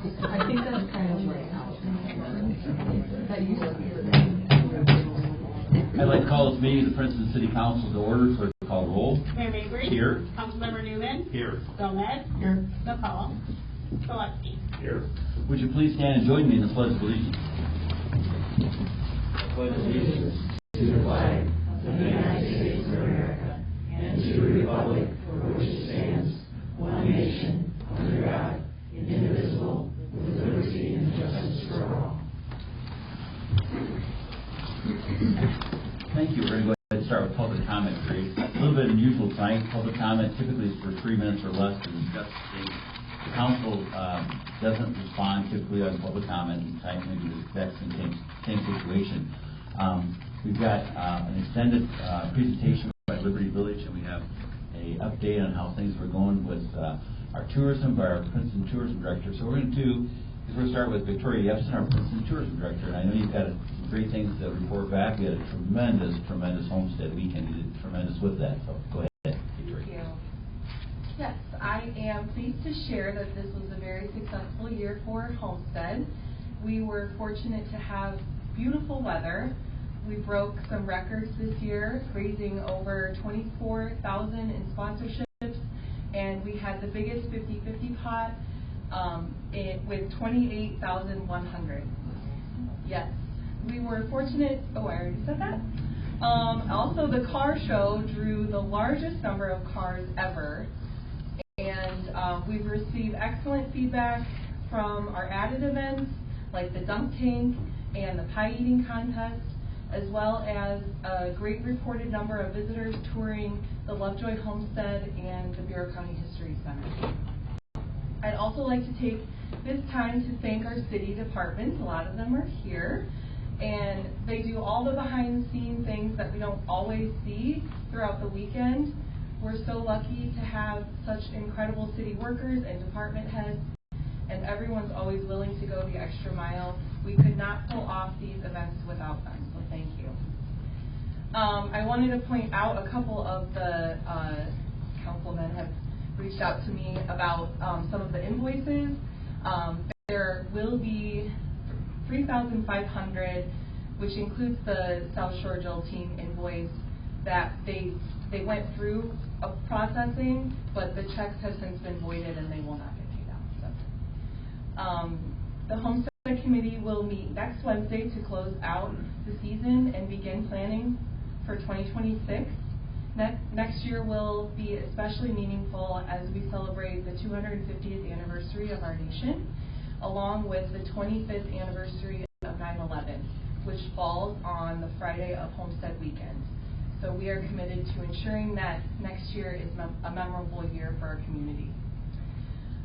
I think that's kind of right now. That used to be the I'd like to call this meeting of the Princeton City Council to order. Clerk will call the roll. Mayor Mabry. Here. Councilmember Newman. Here. Gomez. Here. McCall. Gillespie. Here. Would you please stand and join me in the Pledge of Allegiance? I pledge allegiance to the flag of the United States of America and to the republic for which it stands, one nation, under God, indivisible, with liberty and justice for all. Thank you. We're going to go ahead and start with public comment period. A little bit unusual tonight. Public comment typically is for 3 minutes or less to discuss things. The council doesn't respond typically on public comment. Tonight maybe the exact same situation. We've got an extended presentation by Liberty Village, and we have an update on how things were going with our tourism by our Princeton Tourism Director. So we're going to start with Victoria Yepsen, our Princeton Tourism Director, and I know you've got some great things to report back. We had a tremendous homestead weekend. You did tremendous with that, so go ahead, Victoria. Thank you. Yes, I am pleased to share that this was a very successful year for Homestead. We were fortunate to have beautiful weather. We broke some records this year, raising over $24,000 in sponsorships, and we had the biggest 50-50 pot with $28,100. Yes, we were fortunate. Oh, I already said that. Also, the car show drew the largest number of cars ever, and we've received excellent feedback from our added events like the dunk tank and the pie eating contest, as well as a great reported number of visitors touring the Lovejoy Homestead and the Bureau County History Center. I'd also like to take this time to thank our city departments. A lot of them are here, and they do all the behind-the-scenes things that we don't always see throughout the weekend. We're so lucky to have such incredible city workers and department heads, and everyone's always willing to go the extra mile. We could not pull off these events without them, so thank you. I wanted to point out a couple of the councilmen have reached out to me about some of the invoices. There will be $3,500, which includes the South Shore Jill team invoice that they went through processing, but the checks have since been voided and they will not get paid out. So. The Homestead Committee will meet next Wednesday to close out the season and begin planning for 2026. Next year will be especially meaningful as we celebrate the 250th anniversary of our nation, along with the 25th anniversary of 9/11, which falls on the Friday of Homestead weekend. So we are committed to ensuring that next year is a memorable year for our community.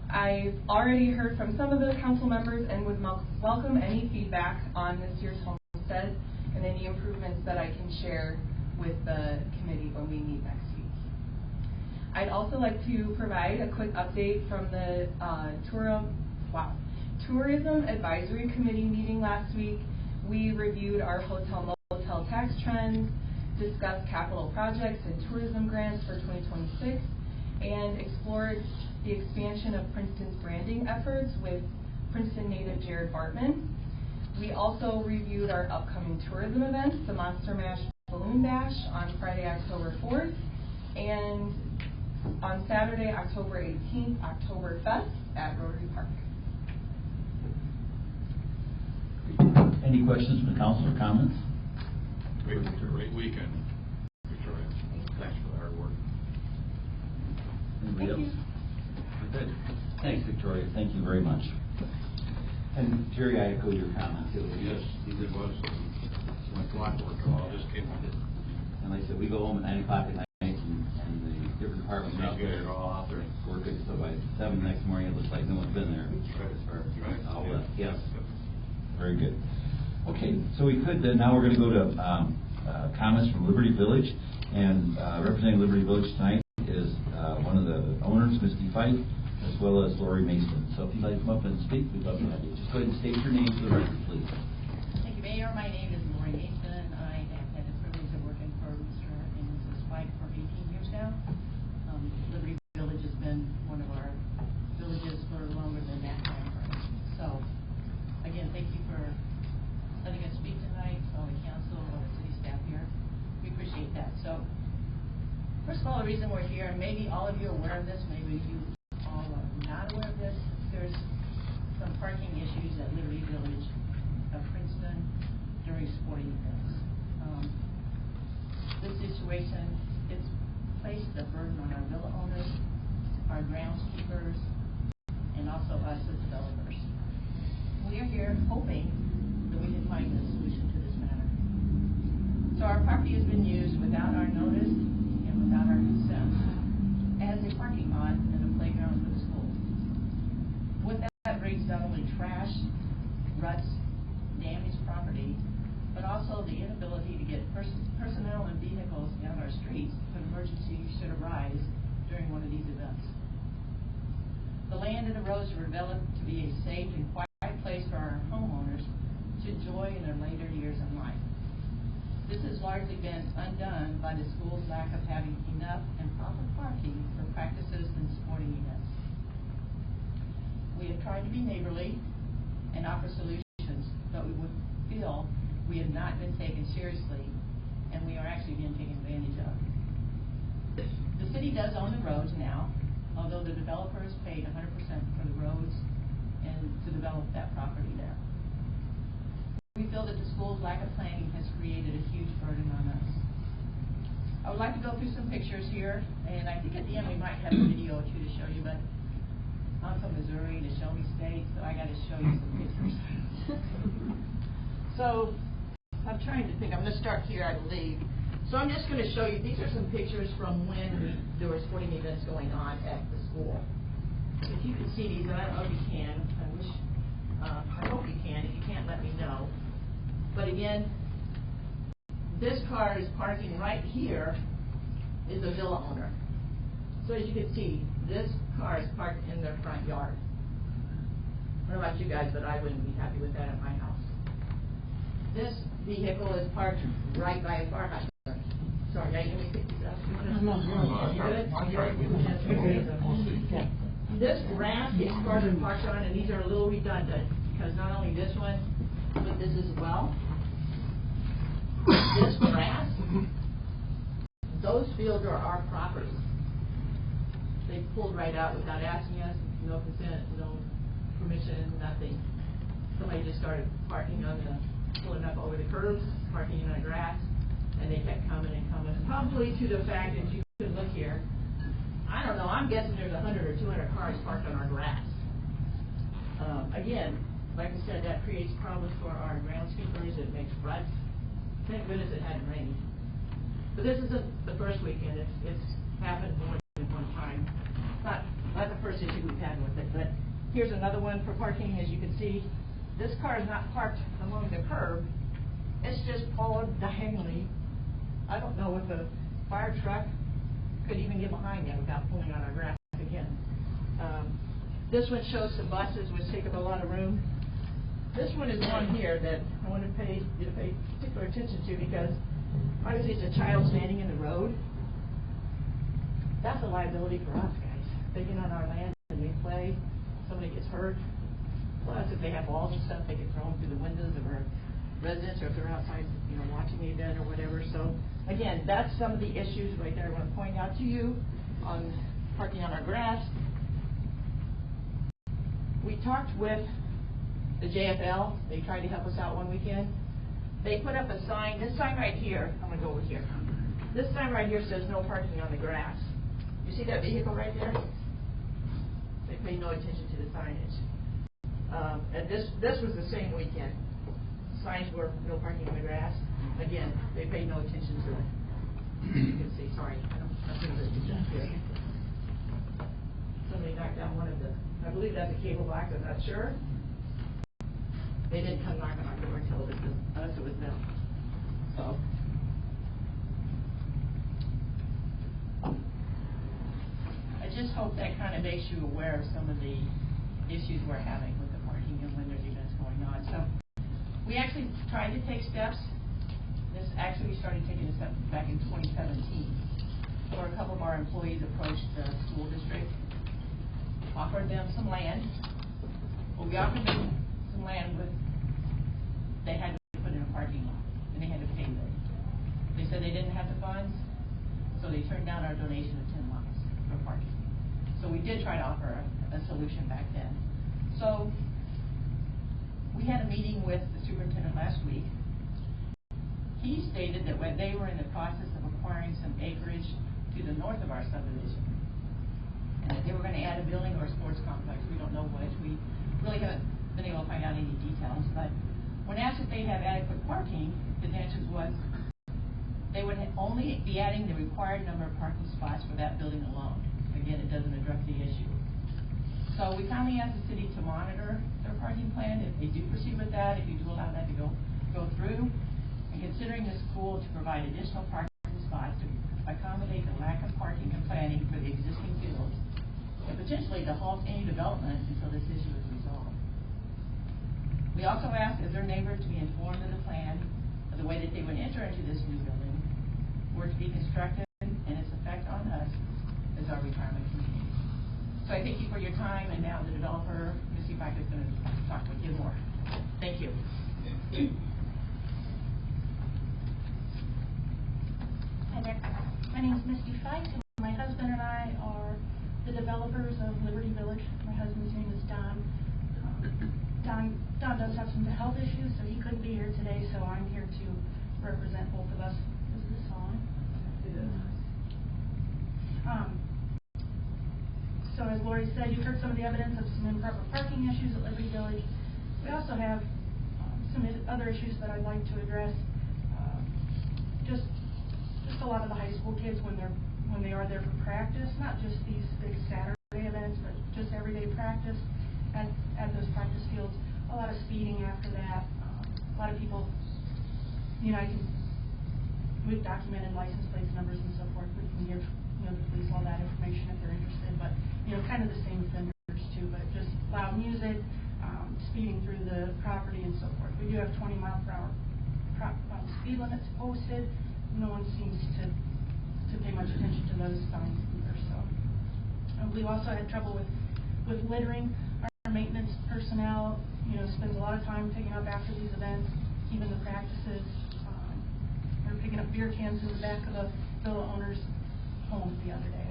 I've already heard from some of the council members and would welcome any feedback on this year's Homestead and any improvements that I can share with the committee when we meet next week. I'd also like to provide a quick update from the Tourism Advisory Committee meeting last week. We reviewed our hotel-motel tax trends, discussed capital projects and tourism grants for 2026, and explored the expansion of Princeton's branding efforts with Princeton native Jared Bartman. We also reviewed our upcoming tourism events, the Monster Mash Balloon Dash on Friday, October 4th, and on Saturday, October 18th, Oktoberfest at Rotary Park. Any questions from the council or comments? Great weekend, Victoria. Thanks for the hard work. Anybody else? Good. Thanks, Victoria. Thank you very much. And Jerry, I echo your comment too. Yes, he did was. My clockwork all just came out. And like I said, we go home at 9 o'clock at night, and the different departments out there are all out there working. So by 7 the next morning, it looks like no one's been there. Right. All yes. Very good. Okay, so we could now we're going to go to comments from Liberty Village, and representing Liberty Village tonight is one of the owners, Misty Fife, as well as Lori Mason. So if you'd like to come up and speak, we'd love to have you. Just go ahead and state your name for the record, please. Thank you, Mayor. My name is Lori Mason. I have had the privilege of working for Mr. and Mrs. Fife for 18 years now. Liberty Village has been one of our villages for longer than that time frame. reason we're here, and maybe all of you are aware of this, maybe you all are not aware of this, there's some parking issues at Liberty Village of Princeton during sporting events. This situation, it's placed a burden on our villa owners, our groundskeepers, and also us as developers. We are here hoping that we can find a solution to this matter. So our property has been used without our notice and without our consent as a parking lot and a playground for the school. With that brings not only trash, ruts, damaged property, but also the inability to get personnel and vehicles down our streets when emergency should arise during one of these events. The land and the roads were developed to be a safe and quiet place for our homeowners to enjoy in their later years in life. This has largely been undone by the school's lack of having enough and proper parking for practices and sporting events. We have tried to be neighborly and offer solutions, but we would feel we have not been taken seriously, and we are actually being taken advantage of. The city does own the roads now, although the developer has paid 100% for the roads and to develop that property there. We feel that the school's lack of planning has created a huge burden on us. I would like to go through some pictures here, and I think at the end we might have a video or two to show you, but I'm from Missouri, the Show Me State, so I got to show you some pictures. So I'm trying to think. I'm going to start here, I believe. So I'm just going to show you. These are some pictures from when there were sporting events going on at the school. If you can see these, and I don't know if you can. I hope you can. If you can't, let me know. But again, this car is parking right here. Is a villa owner. So as you can see, this car is parked in their front yard. I don't know about you guys, but I wouldn't be happy with that at my house. This vehicle is parked right by a fire hydrant. Sorry, now you let me pick these up. This ramp is parked on, and these are a little redundant because not only this one, but this as well. This grass, those fields are our property. They pulled right out without asking us, no consent, no permission, nothing. Somebody just started parking on the pulling up over the curbs, parking in the grass, and they kept coming and coming. Probably to the fact that you could look here. I don't know, I'm guessing there's 100 or 200 cars parked on our grass. Again, like I said, that creates problems for our groundskeepers. It makes ruts. Thank goodness it hadn't rained. But this isn't the first weekend. It's happened more than one time. Not the first issue we've had with it, but here's another one for parking. As you can see, this car is not parked along the curb. It's just followed diagonally. I don't know if a fire truck could even get behind it without pulling on our grass again. This one shows some buses, which take up a lot of room. This one is one here that I want to pay particular attention to because obviously it's a child standing in the road. That's a liability for us, guys. They get on our land and they play. Somebody gets hurt. Plus, if they have balls and stuff, they get thrown through the windows of our residents, or if they're outside, watching the event or whatever. So, again, that's some of the issues right there I want to point out to you on parking on our grass. We talked with the JFL. They tried to help us out one weekend. They put up a sign. This sign right here. I'm going to go over here. This sign right here says no parking on the grass. You see that vehicle right there? They pay no attention to the signage. And this was the same weekend. Signs were no parking on the grass. Again, they paid no attention to it. You can see, sorry, I'm going to do that here. Somebody knocked down one of the, I believe that's a cable box, I'm not sure. They didn't come knock on our door and tell us it was them. So. I just hope that kind of makes you aware of some of the issues we're having with the parking and when there's events going on. So we actually tried to take steps. This actually we started taking a step back in 2017, where a couple of our employees approached the school district, offered them some land. Well, we offered them some land with, they had to put in a parking lot, and they had to pay them. They said they didn't have the funds, so so they turned down our donation of 10 lots for parking. So we did try to offer a solution back then. So we had a meeting with the superintendent last week. He stated that when they were in the process of acquiring some acreage to the north of our subdivision, and that they were going to add a building or a sports complex. We don't know which. We really haven't been able to find out any details. But when asked if they have adequate parking, his answer was they would only be adding the required number of parking spots for that building alone. Again, it doesn't address the issue. So we kindly asked the city to monitor their parking plan. If they do proceed with that, if you do allow that to go through, and considering the school to provide additional parking spots to accommodate the lack of parking and planning for the existing fields, and potentially to halt any development until this issue is resolved. We also asked as their neighbor to be informed of the plan of the way that they would enter into this new building, were to be constructed, and its effect on us as our retirement community. So I thank you for your time, and now the developer, Missy Pike, is going to talk with you more. Thank you. Hi there. My name is Misty Fike, and my husband and I are the developers of Liberty Village. My husband's name is Don. Don does have some health issues, so he couldn't be here today, so I'm here to represent both of us. Is this on? It is. So as Lori said, you've heard some of the evidence of some improper parking issues at Liberty Village. We also have some other issues that I'd like to address. Just a lot of the high school kids when they are there for practice, not just these big Saturday events, but just everyday practice at those practice fields. A lot of speeding after that. A lot of people, we've documented license plates, numbers, and so forth. We can give the police all that information if they're interested, but kind of the same offenders too, but just loud music, speeding through the property and so forth. We do have 20-mile-per-hour speed limits posted. No one seems to pay much attention to those signs either. So we've also had trouble with littering. Our maintenance personnel, spends a lot of time picking up after these events, even the practices. They're picking up beer cans in the back of the villa owner's home the other day.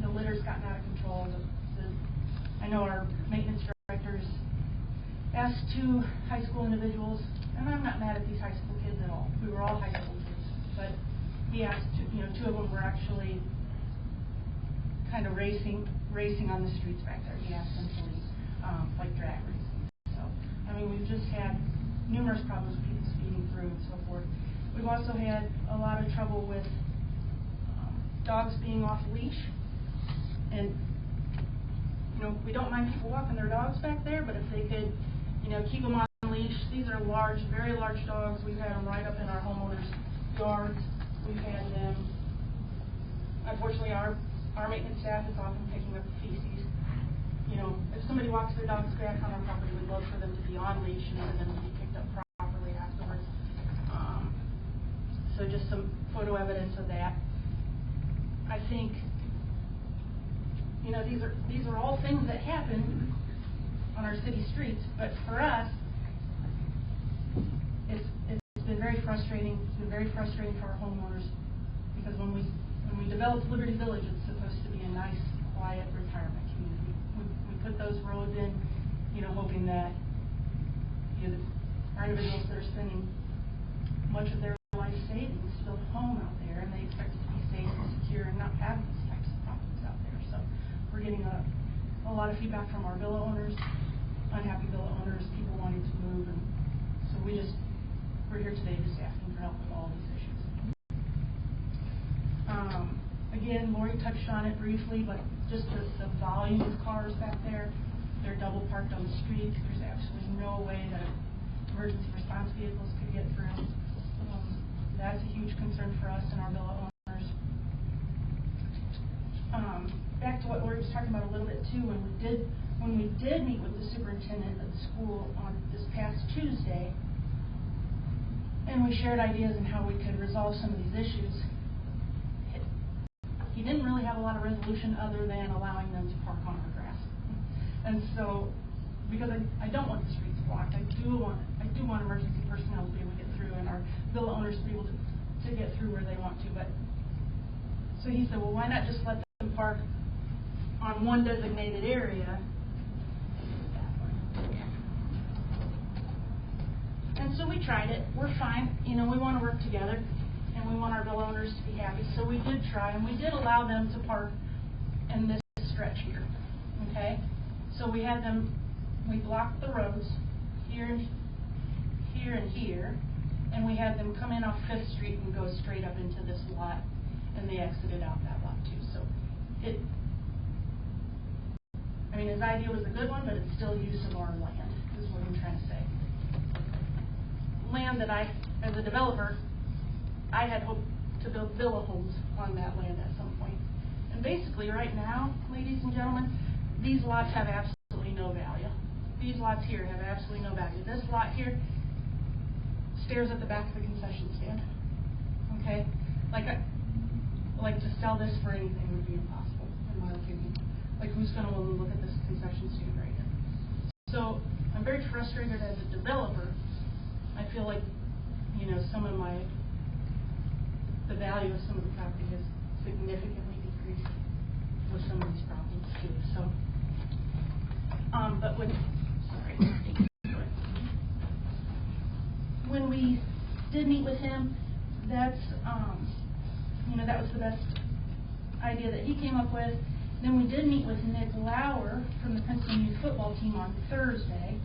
The litter's gotten out of control. I know our maintenance directors asked 2 high school individuals, and I'm not mad at these high school kids at all. We were all high school kids, but he asked, 2 of them were actually kind of racing on the streets back there. He asked them to leave, like drag racing. So, we've just had numerous problems with people speeding through and so forth. We've also had a lot of trouble with dogs being off leash, and we don't mind people walking their dogs back there, but if they could, keep them on leash. These are large, very large dogs. We've had them right up in our homeowners' yards. We've had them. Unfortunately, our maintenance staff is often picking up the feces. If somebody walks their dog's back on our property, we'd love for them to be on leash and for them to be picked up properly afterwards. So just some photo evidence of that. I think, these are all things that happen on our city streets, but for us, it's been very frustrating. It's been very frustrating for our homeowners, because when we developed Liberty Village, it's supposed to be a nice, quiet retirement community. We put those roads in, hoping that our individuals that are spending much of their life savings still home out there, and they expect it to be safe and secure and not have these types of problems out there. So we're getting a lot of feedback from our villa owners, unhappy villa owners, people wanting to move, and so we're here today just asking for help with all these issues. Again, Lori touched on it briefly, but just the volume of cars back there, they're double parked on the street. There's absolutely no way that emergency response vehicles could get through. That's a huge concern for us and our villa owners. Back to what Lori was talking about a little bit too, when we did meet with the superintendent of the school on this past Tuesday, and we shared ideas on how we could resolve some of these issues, he didn't really have a lot of resolution other than allowing them to park on our grass. And so, because I don't want the streets blocked, I do want emergency personnel to be able to get through, and our villa owners to be able to get through where they want to. But So he said, well, why not just let them park on one designated area? And so we tried it. We're fine. You know, we want to work together, and we want our bill owners to be happy. So we did try, and we did allow them to park in this stretch here. Okay? So we had them, we blocked the roads here and here and here, and we had them come in off 5th Street and go straight up into this lot, and they exited out that lot too. So I mean, his idea was a good one, but it's still use of our land, is what I'm trying to say. Land that as a developer, I had hoped to build villa homes on that land at some point. And basically, right now, ladies and gentlemen, these lots have absolutely no value. These lots here have absolutely no value. This lot here stares at the back of the concession stand. Okay? Like to sell this for anything would be impossible, in my opinion. Like, who's going to look at this concession stand right here? So I'm very frustrated as a developer. I feel like, you know, the value of some of the property has significantly decreased with some of these problems too. So, but when we did meet with him, that's, you know, that was the best idea that he came up with. Then we did meet with Nick Lauer from the Princeton youth football team on Thursday,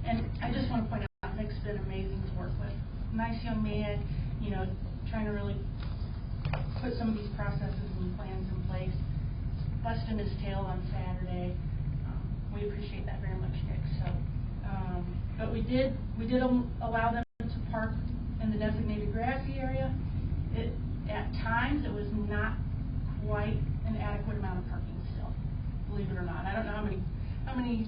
and I just want to point out Nick's been amazing to work with. Nice young man, you know, trying to really put some of these processes and plans in place. Busting his tail on Saturday. We appreciate that very much, Nick. So, but we did allow them to park in the designated grassy area. At times, it was not quite an adequate amount of parking still, believe it or not. I don't know how many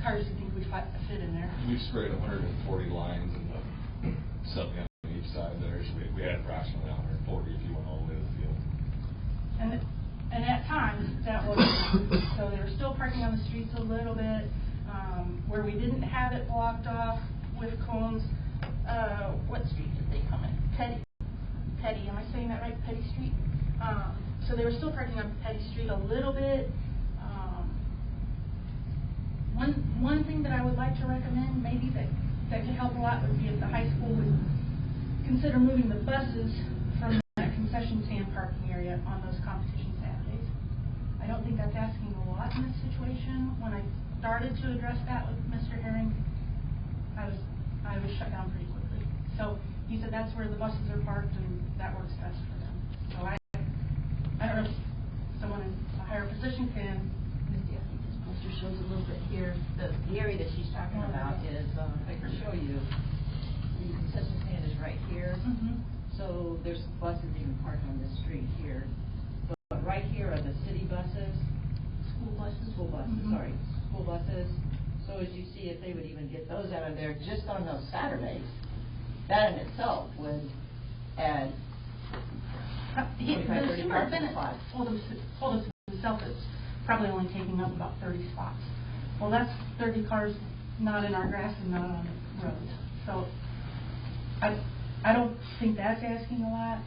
cars you think we fit in there. We sprayed 140 lines and 70 on each side there, so we had approximately 140 if you went all the way to the field. And at times, that was so they were still parking on the streets a little bit, where we didn't have it blocked off with cones. What street did they come in? Petty, am I saying that right? Petty Street? So they were still parking on Petty Street a little bit. One thing that I would like to recommend, maybe that could help a lot, would be if the high school would consider moving the buses from that concession stand parking area on those competition Saturdays. I don't think that's asking a lot in this situation. When I started to address that with Mr. Herring, I was shut down pretty quickly. So he said that's where the buses are parked and that works best for them. So I don't know if someone in a higher position can. Yeah, I think this poster shows a little bit here. The area that she's talking about is, I can show you, the concession stand is right here. Mm-hmm. So there's buses even parked on this street here. But right here are the city buses. School buses. School buses, Mm-hmm. sorry. School buses. So as you see, if they would even get those out of there just on those Saturdays, that in itself would add The 25, 30 parking superintendent spots. told us himself it's probably only taking up about 30 spots. Well, that's 30 cars not in our grass and not on the roads. So I don't think that's asking a lot.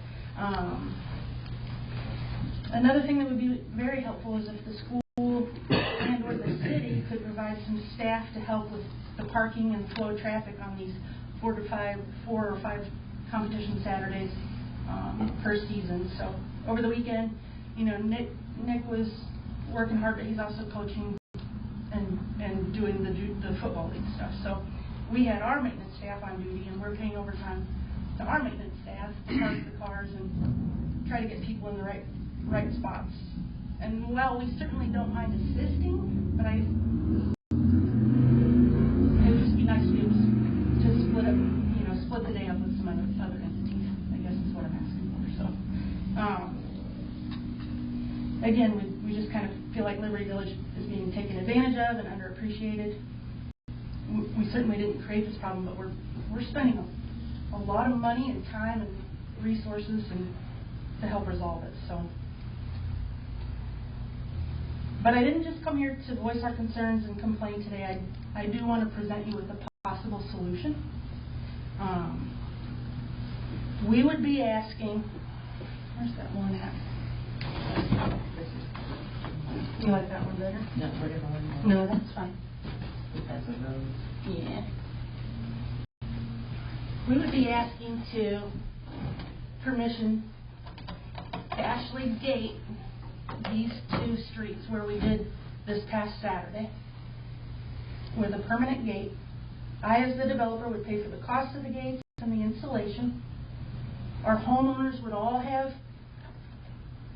Another thing that would be very helpful is if the school and or the city could provide some staff to help with the parking and flow of traffic on these 4 or 5 competition Saturdays per season. So over the weekend, you know, Nick was working hard, but he's also coaching and doing the football league stuff. So we had our maintenance staff on duty, and we're paying overtime to our maintenance staff to park the cars and try to get people in the right spots. And while we certainly don't mind assisting, but it would just be nice to be able to split the day up with some other entities, I guess is what I'm asking for. So, again, we just kind of feel like Liberty Village is being taken advantage of and underappreciated. We certainly didn't create this problem, but we're spending a lot of money and time and resources to help resolve it. So, but I didn't just come here to voice our concerns and complain today. I do want to present you with a possible solution. We would be asking, where's that one at? You like that one better? No, whatever one you want. No, that's fine. That's a road. Yeah. We would be asking permission to actually gate these two streets where we did this past Saturday with a permanent gate. I, as the developer, would pay for the cost of the gates and the installation. Our homeowners would all have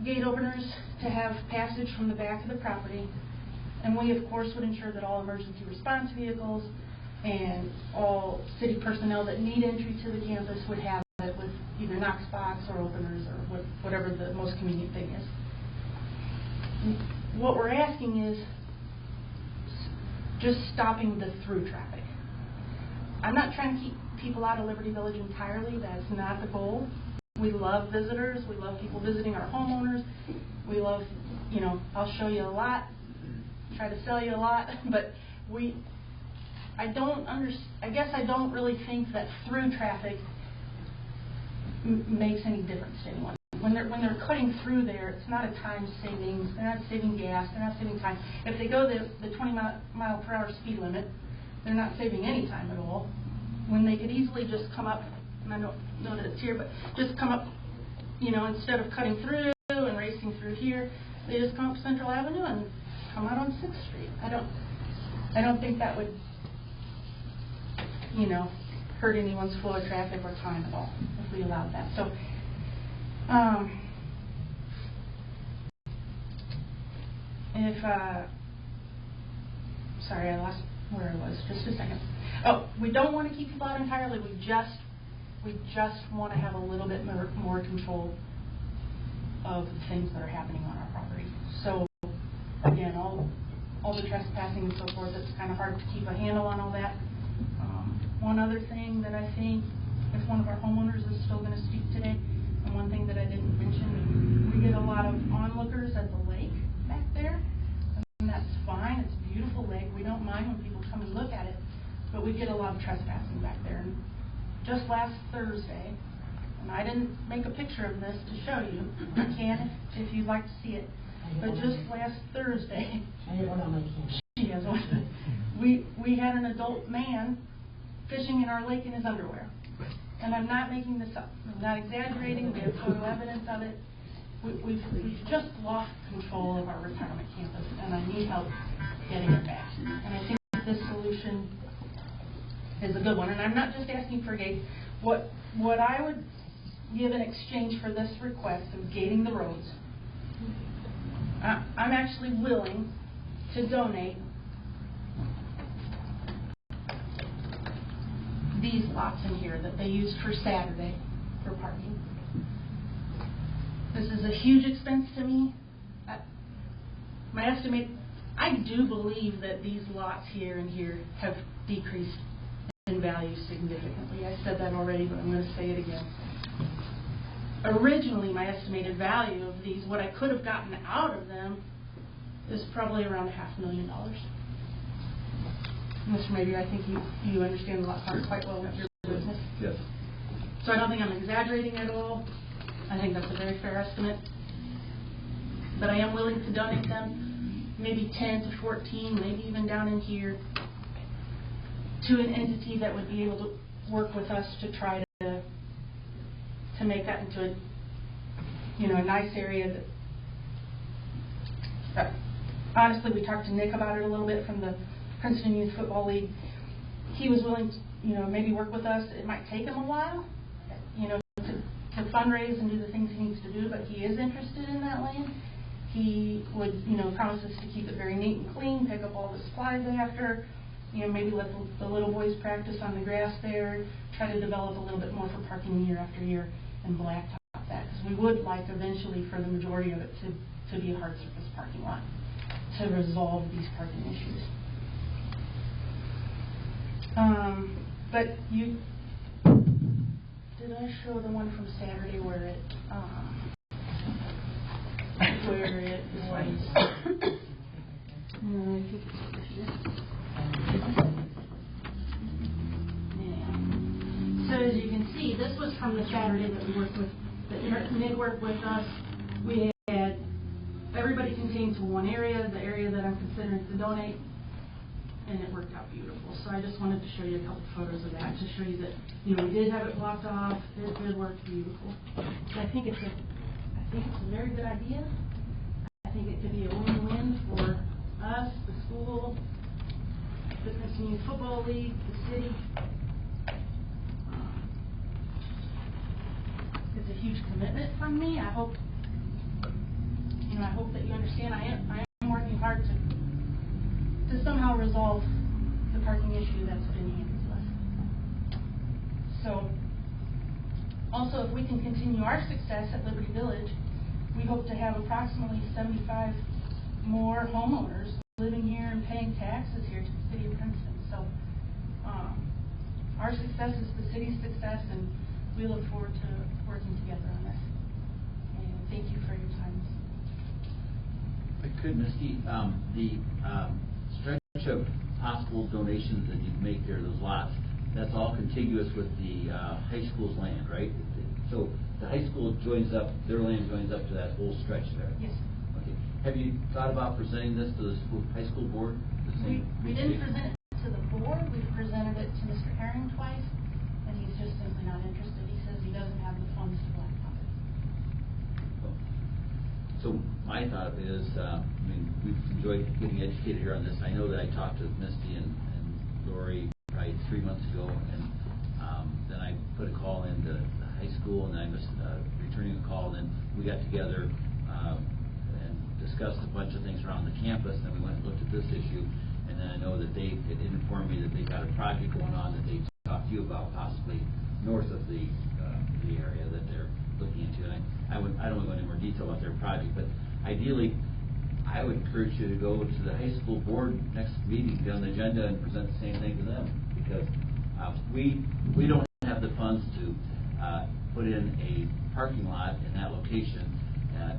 gate openers to have passage from the back of the property. And we, of course, would ensure that all emergency response vehicles and all city personnel that need entry to the campus would have it with either Knox box or openers or whatever the most convenient thing is. What we're asking is just stopping the through traffic. I'm not trying to keep people out of Liberty Village entirely. That's not the goal. We love visitors. We love people visiting our homeowners. We love, I'll show you a lot, try to sell you a lot, but I guess I don't really think that through traffic makes any difference to anyone. When they're cutting through there, it's not a time saving. They're not saving gas. They're not saving time. If they go the 20-mile-per-hour speed limit, they're not saving any time at all. When they could easily just come up, and I don't know that it's here, but just come up, instead of cutting through and racing through here, they just come up Central Avenue and come out on 6th Street. I don't think that would, hurt anyone's flow of traffic or time at all if we allowed that. So, sorry, I lost where I was. Just a second. Oh, we don't want to keep people out entirely. We just want to have a little bit more control of the things that are happening on our property. So, again, all the trespassing and so forth, it's kind of hard to keep a handle on all that. One other thing that I think, if one of our homeowners is still going to speak today, and one thing that I didn't mention, we get a lot of onlookers at the lake back there, and that's fine. It's a beautiful lake. We don't mind when people come and look at it, but we get a lot of trespassing back there. And just last Thursday, and I didn't make a picture of this to show you. You can if you'd like to see it. But just last Thursday, she has one. We had an adult man fishing in our lake in his underwear. And I'm not making this up. I'm not exaggerating. We have photo evidence of it. We've just lost control of our retirement campus, and I need help getting it back. And I think this solution is a good one. And I'm not just asking for gates. What I would give in exchange for this request of gating the roads, I'm actually willing to donate these lots in here that they used for Saturday for parking. This is a huge expense to me. My estimate, I do believe that these lots here and here have decreased in value significantly. I said that already, but I'm going to say it again. Originally, my estimated value of these, what I could have gotten out of them, is probably around $500,000. Mr. Mayor, I think you understand the lot part quite well with your business. Yes. So I don't think I'm exaggerating at all. I think that's a very fair estimate. But I am willing to donate them, maybe 10 to 14, maybe even down in here, to an entity that would be able to work with us to try to make that into a nice area that honestly, we talked to Nick about it a little bit from the Princeton Youth Football League. He was willing to, maybe work with us. It might take him a while, to fundraise and do the things he needs to do, but he is interested in that land. He would, promise us to keep it very neat and clean, pick up all the supplies after, maybe let the little boys practice on the grass there, try to develop a little bit more for parking year after year, and blacktop that, because we would like eventually for the majority of it to be a hard surface parking lot to resolve these parking issues. But did I show the one from Saturday where it was? No, I think it's over here. Yeah. So as you can see, this was from the Saturday that we worked with, that Nick worked with us. We had to one area, the area that I'm considering to donate, and it worked out beautiful. So I just wanted to show you a couple photos of that to show you that, you know, we did have it blocked off. It worked beautiful. So I think it's a very good idea. I think it could be a win-win for us, the school, the Princeton Youth Football League, the city. It's a huge commitment from me. I hope that you understand. I am working hard to somehow resolve the parking issue that's been handed to us. So, also, if we can continue our success at Liberty Village, we hope to have approximately 75 more homeowners living here and paying taxes here to the city of Princeton. So, our success is the city's success, and we look forward to working together on this. And thank you for your time. If I could, Misty, the stretch of possible donations that you'd make there, those lots, that's all contiguous with the high school's land, right? So the high school joins up, their land joins up to that whole stretch there? Yes. Okay. Have you thought about presenting this to the high school board? We didn't present it to the board. We've presented it to Mr. Herring twice, and he's just simply not interested. He says he doesn't have the funds to blacktop it. So my thought is, we've enjoyed getting educated here on this. I know that I talked to Misty and Lori probably 3 months ago, and then I put a call into the high school, and I missed returning a call, and then we got together and discussed a bunch of things around the campus, and then we went and looked at this issue, and then I know that they had informed me that they got a project going on that they talked to you about, possibly north of the area that they're looking into. And I don't want to go into more detail about their project, but ideally, I would encourage you to go to the high school board next meeting, get on the agenda, and present the same thing to them, because we don't have the funds to put in a parking lot in that location.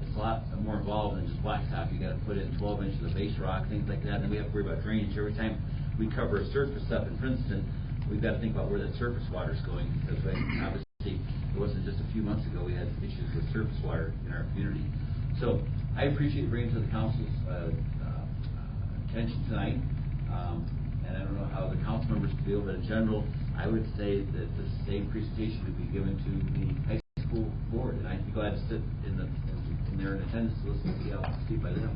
It's a lot more involved than just blacktop. You got to put in 12 inches of base rock, things like that, and then we have to worry about drainage. Every time we cover a surface up in Princeton, we've got to think about where that surface water is going, because obviously it wasn't just a few months ago we had issues with surface water in our community. So I appreciate bringing to the council's attention tonight, and I don't know how the council members feel, but in general, I would say that the same presentation would be given to the high school board, and I'd be glad to sit in there in attendance to listen to the speak by them.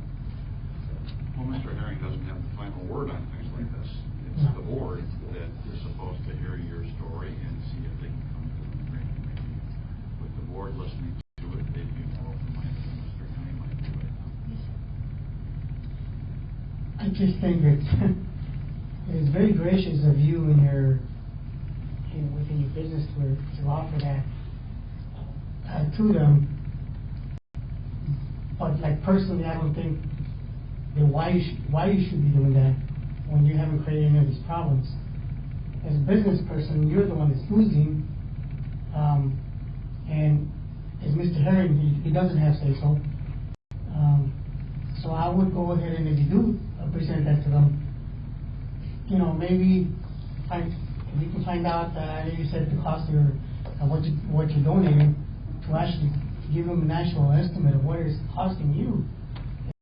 Well, Mr. Herring doesn't have the final word on things like this. It's the board that is supposed to hear your story and see if they can come to an agreement. Maybe with the board listening to it, they'd be more open-minded than Mr. Herring might be right now. I just think it's very gracious of you in your within your business to offer that to them. But like personally, I don't think that why you should be doing that when you haven't created any of these problems. As a business person, you're the one that's losing, and as Mr. Herring, he doesn't have say so. So I would go ahead, and if you do present that to them, maybe if you can find out that you said the cost of what you're donating, to actually give them an actual estimate of what it's costing you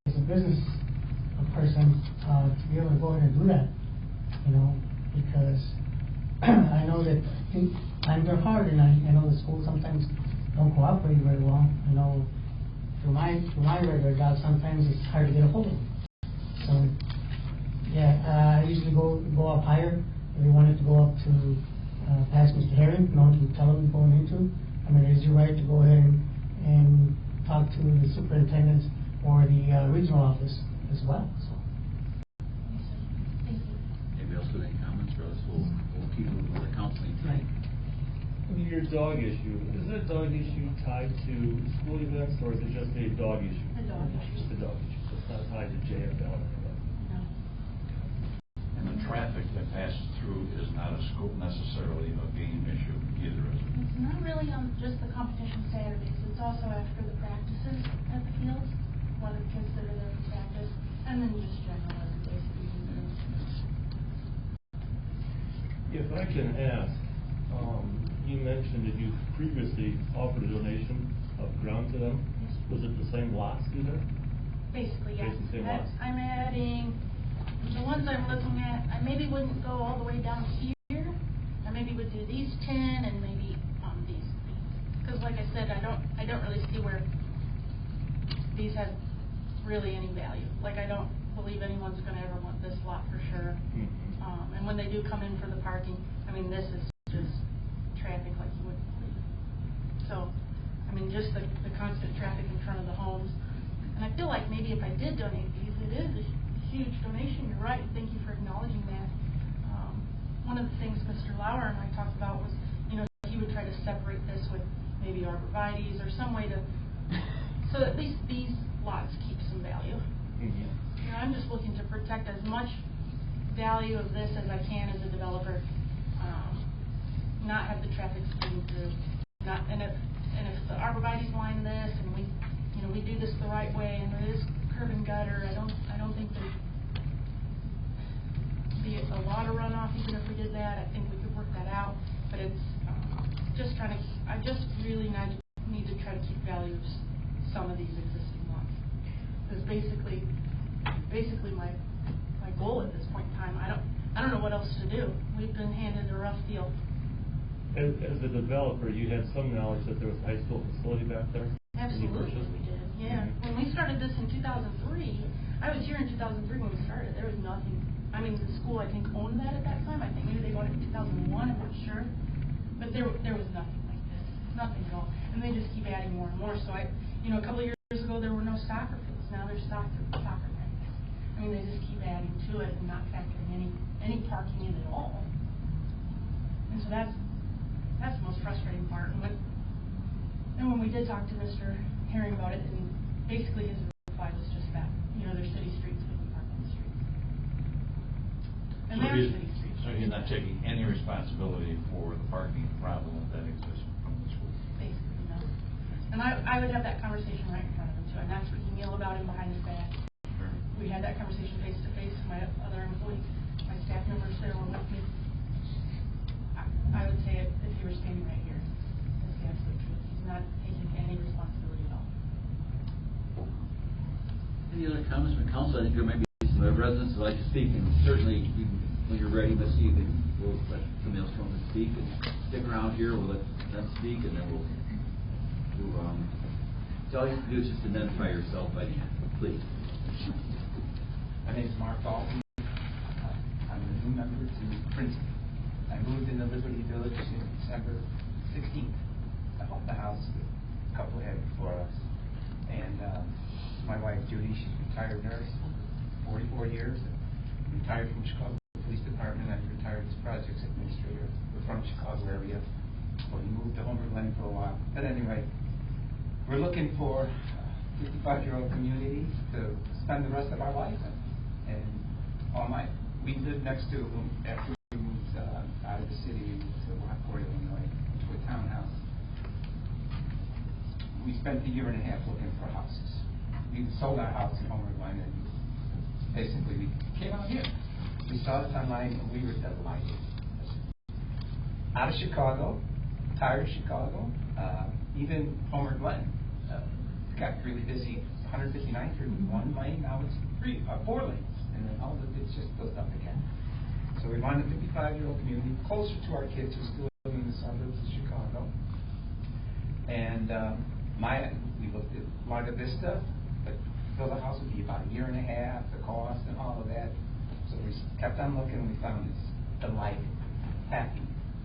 as a business person to be able to go ahead and do that, because I know that times are hard, and I know the schools sometimes don't cooperate very well. I know through my regular job, sometimes it's hard to get a hold of them. So yeah, I usually go up higher. If you wanted to go up to past Mr. Herring, to tell him going into. I mean, it is your right to go ahead and talk to the superintendents or the regional office as well. So. Anybody else with any comments, or else we'll keep moving with the counseling tonight. Your dog issue, is that dog issue tied to school events, or is it just a dog issue? A dog issue. Just a dog issue, so it's not tied to JFL. No. And the traffic that passes through is not necessarily a game issue either, is it? It's not really on just the competition Saturdays. It's also after the practices at the fields, when the kids that are there for practice, and then just general other days of the week. If I can ask, you mentioned that you previously offered a donation of ground to them. Yes. Was it the same lots either? Basically, yeah. Basically, same lots. I'm adding, the ones I'm looking at, I maybe wouldn't go all the way down here. I maybe would do these 10 and maybe these. Because like I said, I don't really see where these have really any value. Like, I don't believe anyone's going to ever want this lot for sure. Mm-hmm. And when they do come in for the parking, I mean, this is just traffic like you wouldn't believe. So, I mean, just the constant traffic in front of the homes. And I feel like maybe if I did donate these, it is a huge donation. You're right. Thank you for acknowledging that. One of the things Mr. Lauer and I talked about was, you know, he would try to separate this with maybe arborvitaes or some way to, so at least these lots keep some value. Mm-hmm. You know, I'm just looking to protect as much value of this as I can as a developer. Not have the traffic speeding through. And if the arborvitaes line this and we, you know, we do this the right way and there is curb and gutter, I don't think there's be a lot of runoff even if we did that. I think we could work that out. But it's just trying to. I just really need to try to keep values some of these existing ones. Because basically my goal at this point in time. I don't know what else to do. We've been handed a rough deal. As a developer, you had some knowledge that there was a high school facility back there? Absolutely, we did. Yeah. Mm-hmm. When we started this in 2003, I was here in 2003 when we started. There was nothing. I mean, the school, I think, owned that at that time. I think maybe they bought it in 2001. I'm not sure. But there was nothing like this. Nothing at all. And they just keep adding more and more. So a couple of years ago, there were no soccer fields. Now there's soccer rights. I mean, they just keep adding to it and not factoring any parking in at all. And so that's the most frustrating part. And when we did talk to Mr. Herring about it, and basically his reply was just that, you know, they're city streets, we can park on the street. And So they're city streets. So he's not taking any responsibility for the parking problem that exists from the school? Basically, no. And I would have that conversation right in front of him too, and that's what he yelled about him behind his back. Sure. We had that conversation face to face. My other employees, my staff members there were with me. I would say if he were standing right here, that's the absolute truth. He's not taking any responsibility at all. Any other comments from council? I think there might be some other residents who'd like to speak, and certainly when you're ready, Missy, we'll let somebody else come and speak, and stick around here, we'll let them speak, and then we'll all you have to do is just identify yourself by name, please. My name is Mark Dalton. I'm a new member to Princeton. I moved into Liberty Village in December 16th. I bought the house that a couple had before us. And my wife, Judy, she's a retired nurse, 44 years, and retired from Chicago Police Department. I'm retired as projects administrator. We're from the Chicago area. So we moved to Homer Glen for a while. But anyway, we're looking for a 55-year-old community to spend the rest of our life in. And we lived next to, after we moved out of the city to Lockport, Illinois, to a townhouse. We spent a year and a half looking for houses. We sold our house in Homer Glen, and basically we came out here. We saw this online, and we were delighted. Out of Chicago, tired of Chicago, even Homer Glen got really busy. 159th Street was 1 lane, now it's 4 lanes, and then it just goes up again. So we wanted a 55-year-old community closer to our kids who still live in the suburbs of Chicago. And we looked at Larga Vista, but to build a house would be about a year and a half, the cost and all of that. So we kept on looking, and we found this delight, happy.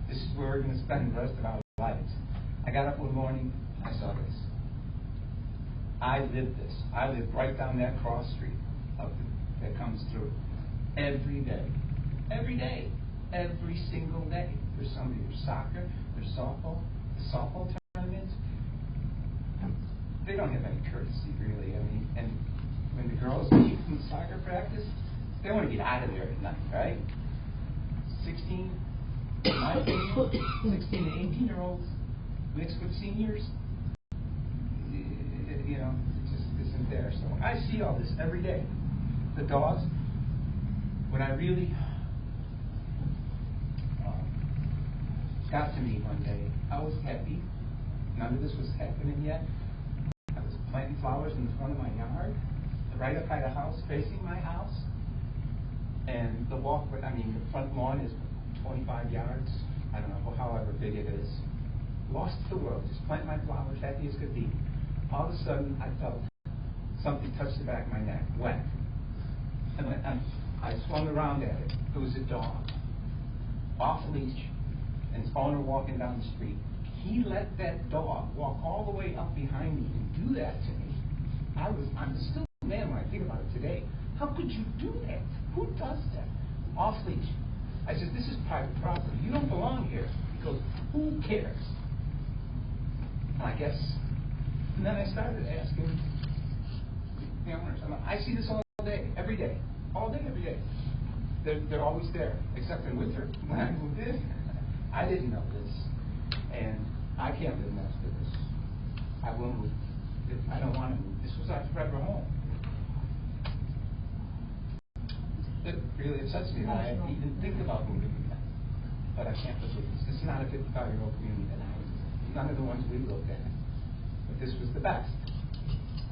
This is where we're going to spend the rest of our lives. I got up one morning, I saw this. I lived this. I lived right down that cross street that comes through every day. Every day. Every single day. There's somebody, there's soccer, there's softball, the softball tournaments. They don't have any courtesy, really. I mean, and when the girls leave from soccer practice, they want to get out of there at night, right? 16 to 18-year-olds mixed with seniors, you know, it just isn't there. So I see all this every day. The dogs, when I really got to me one day, I was happy. None of this was happening yet. I was planting flowers in the front of my yard. The right up by the house, facing my house. And the walkway, I mean, the front lawn is 25 yards. I don't know, however big it is. Lost to the world, just plant my flowers, happy as could be. All of a sudden, I felt something touch the back of my neck, wet. And I swung around at it. It was a dog, off leash, and its owner walking down the street. He let that dog walk all the way up behind me and do that to me. I'm still a man when I think about it today. How could you do that? Who does that? Off leash. I said, this is private property. You don't belong here. He goes, who cares? And I guess, and then I started asking the owners. I see this all day, every day. All day, every day. They're always there, except in winter. When I moved in, I didn't know this. And I can't live next to this. I will move. I don't want to move. This was our forever home. It really upsets me that I even think about moving again. But I can't live with this. This is not a 55-year-old community that none of the ones we looked at. But this was the best.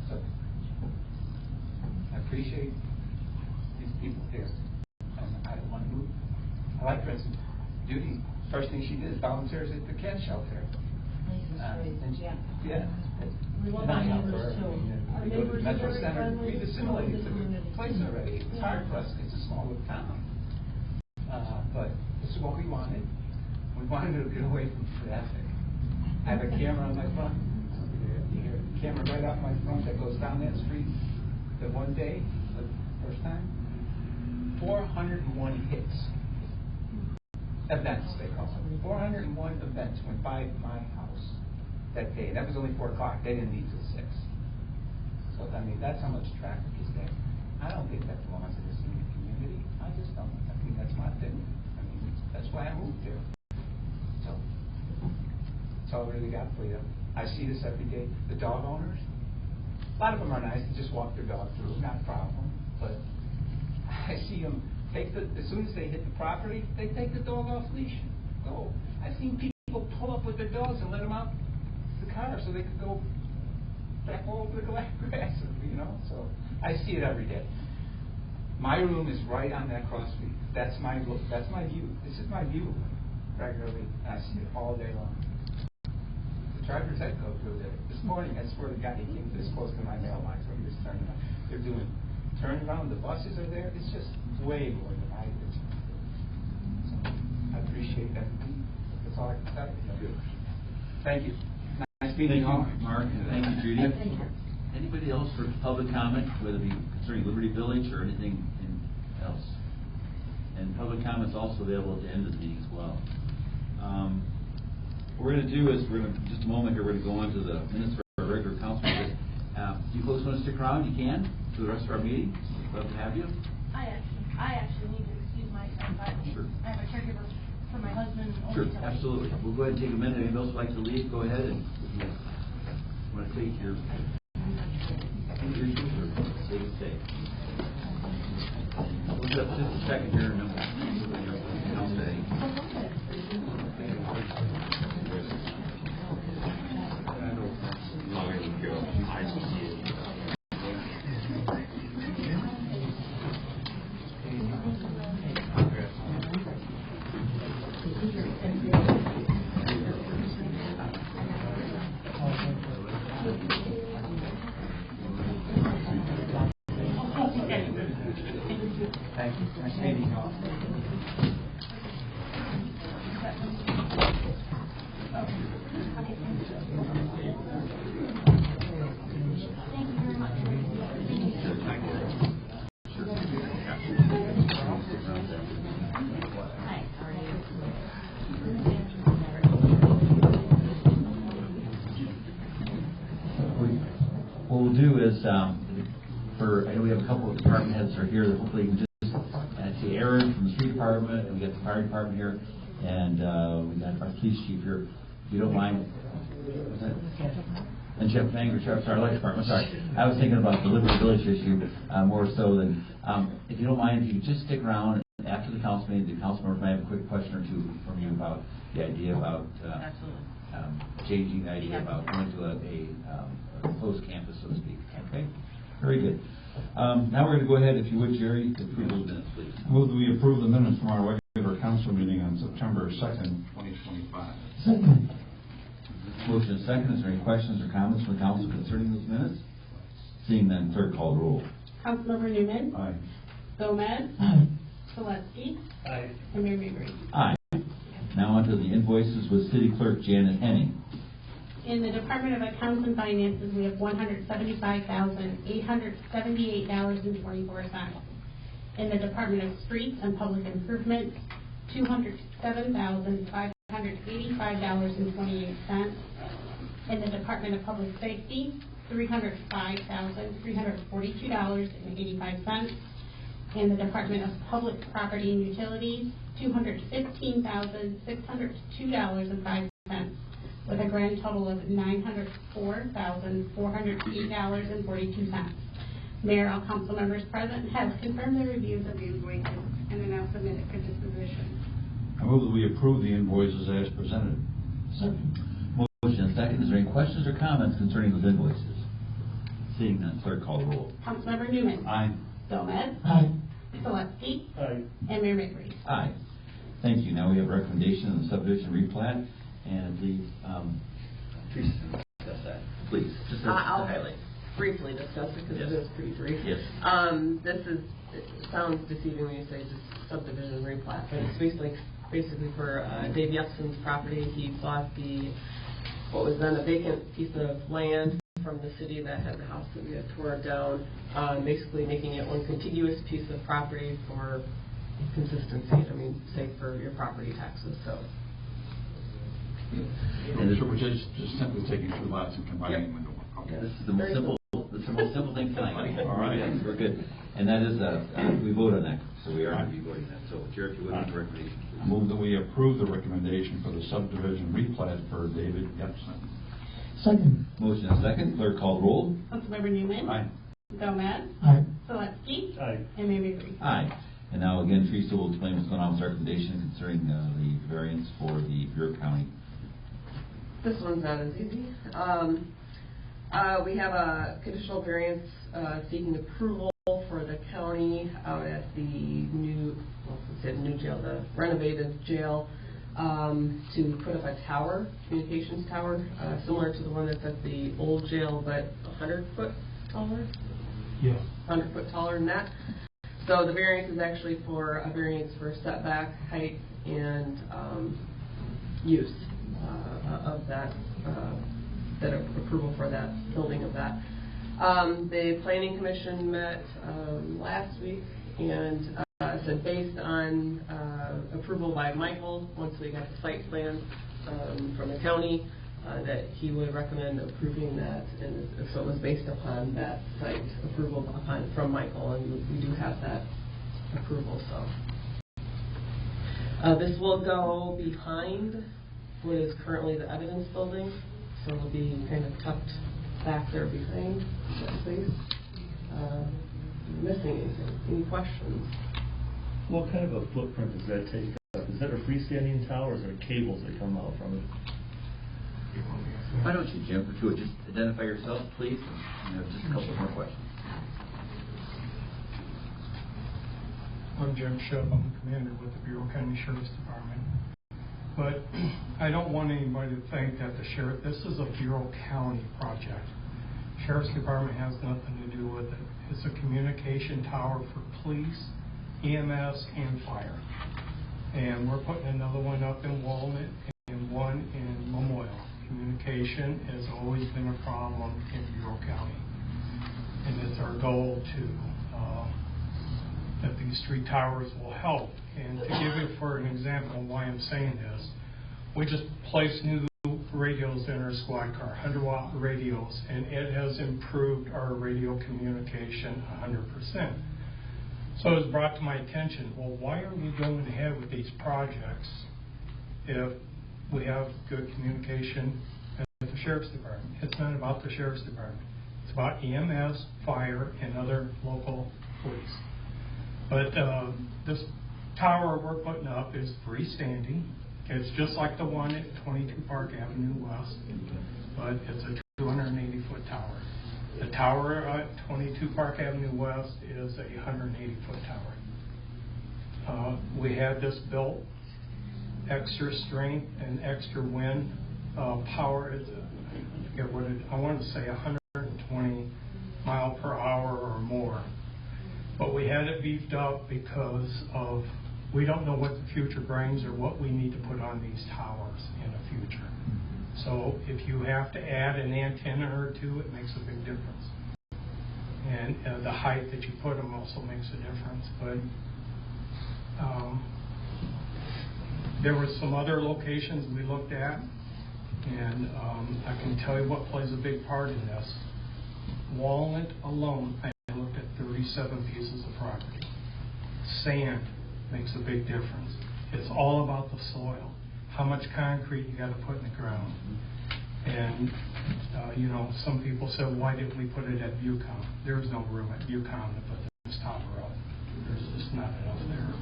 So I appreciate these people here. And I don't want to move. I like Princeton. Judy, first thing she did is volunteers at the cat shelter. We love our neighbors too. We go to the Metro Center. We've assimilated to the place already. It's hard for us. It's a small little town. But this is what we wanted. We wanted to get away from traffic. I have a camera on my front. You hear a camera right out my front that goes down that street. The one day, the first time, 401 hits. Events, they call them. 401 events went by my house that day. That was only 4 o'clock. They didn't meet till 6. So, I mean, that's how much traffic is there. I don't think that belongs in the senior community. I just don't. I mean, that's my opinion. I mean, that's why I moved here. So, that's all I really got for you. I see this every day. The dog owners, a lot of them are nice. They just walk their dog through. Not a problem. But I see them as soon as they hit the property, they take the dog off leash and go. I've seen people pull up with their dogs and let them out the car so they could go back all over the grass, you know. So I see it every day. My room is right on that cross street. That's my look. That's my view. This is my view regularly. I see it all day long. The drivers that go through there. This morning, I swear to God, he came this close to my mailbox when he was turning around. They're doing turn around, the buses are there. It's just way more than I did. So I appreciate that. That's all I can say. Thank you. Nice meeting you all. Mark, and thank you, Judy. Anybody else for public comment, whether it be concerning Liberty Village or anything else? And public comments also available at the end of the meeting as well. What we're going to do is in just a moment here, we're going to go on to the minutes for our regular council meeting. You folks want to stick around? You can for the rest of our meeting. We'd love to have you. I actually need to excuse myself. Sure. I have a caregiver for my husband. Sure, absolutely. We'll go ahead and take a minute. Anybody else would like to leave? Go ahead and if you want to take your stay. We'll just a second here and then I'll say. Thank you. Nice meeting you all. What we'll do is, I know we have a couple of department heads that are here that hopefully can just see Aaron from the street department, and we got the fire department here, and we got our police chief here. If you don't mind. And Jeff Manger, sorry, electric department, sorry. I was thinking about the Liberty Village issue more so than, if you don't mind, if you could just stick around after the council meeting, the council members might have a quick question or two from you about the idea about changing the idea about going to a closed campus, so to speak. Okay? Very good. Now we're going to go ahead, if you would, Jerry, to approve those minutes, please. I move that we approve the minutes from our regular council meeting on September 2nd, 2025. Second. Motion is second. Is there any questions or comments from the council concerning those minutes? Seeing none, clerk call the roll. Councilmember Newman. Aye. Gomez. Aye. Gillespie. Aye. And Mayor Mabry. Aye. Now on to the invoices with City Clerk Janet Henning. In the Department of Accounts and Finances, we have $175,878.24. In the Department of Streets and Public Improvements, $207,585.28. In the Department of Public Safety, $305,342.85. In the Department of Public Property and Utilities, $215,602.05, with a grand total of $904,408.42. Mayor, all council members present have confirmed their reviews of the invoices and are now submitted for disposition. I move that we approve the invoices as presented. Second. Motion is second. Is there any questions or comments concerning those invoices? Seeing none, clerk call the roll. Councilmember Newman. Aye. Gomez. Aye. Gillespie. Aye. And Mayor Mabry. Aye. Thank you. Now we have recommendation on the subdivision replat, and the Teresa can discuss that. Please. Just I'll briefly discuss it because Yes. it is pretty brief. Yes. It sounds deceiving when you say just subdivision replat, but it's basically for Dave Yepson's property. He bought what was then a vacant piece of land from the city that had the house that we had tore down, basically making it one contiguous piece of property for consistency. I mean, say for your property taxes. So. And which is just simply taking two lots and combining them into one. Okay. This is the most simple. This is the most simple thing tonight. All right. Yes, we're good. And that is we vote on that, so we are going to be voting that. So, Chair, if you would, make the recommendation, please. Move that we approve the recommendation for the subdivision replat for David Yepson. Second. Motion is second. Clerk call the roll. Councilmember Newman. Aye. Gomez. Aye. Gillespie. Aye. And Mayor Mabry. Aye. And now again, Teresa will explain what's going on with our recommendation concerning the variance for the Bureau County. This one's not as easy. We have a conditional variance seeking approval for the county out at the new jail, the renovated jail, to put up a tower, communications tower, similar to the one that's at the old jail, but 100 foot taller. Yeah. 100 foot taller than that. So the variance is actually for a variance for setback, height, and use of that approval for that building of that. The Planning Commission met last week and said based on approval by Michael, once we got the site plan from the county, that he would recommend approving that, and so it was based upon that site approval from Michael, and we do have that approval. So this will go behind what is currently the evidence building, so it'll be kind of tucked back there behind that space. Missing anything? Any questions? What kind of a footprint does that take up? Is that a freestanding tower, or is there cables that come out from it? Why don't you, Jim, if you would just identify yourself, please, and just a couple more questions. I'm Jim Shub. I'm the commander with the Bureau County Sheriff's Department. But I don't want anybody to think that this is a Bureau County project. Sheriff's Department has nothing to do with it. It's a communication tower for police, EMS, and fire. And we're putting another one up in Walnut and one in Memorial. Communication has always been a problem in Bureau County. And it's our goal that these three towers will help. And to give you for an example why I'm saying this, we just placed new radios in our squad car, 100-watt radios, and it has improved our radio communication 100%. So it was brought to my attention, well, why are we going ahead with these projects if we have good communication at the Sheriff's Department? It's not about the Sheriff's Department. It's about EMS, fire, and other local police. But this tower we're putting up is freestanding. It's just like the one at 22 Park Avenue West, but it's a 280-foot tower. The tower at 22 Park Avenue West is a 180-foot tower. We had this built, extra strength and extra wind power. I forget what it, I want to say 120 mile per hour or more. But we had it beefed up because of, we don't know what the future brings or what we need to put on these towers in the future. So if you have to add an antenna or two, it makes a big difference. And the height that you put them also makes a difference. But there were some other locations we looked at, and I can tell you what plays a big part in this. Walnut alone, I looked at 37 pieces of property. Sand makes a big difference. It's all about the soil. How much concrete you got to put in the ground. And, you know, some people said, why didn't we put it at Bucom? There's no room at Bucom to put this tower up. There's just not enough there.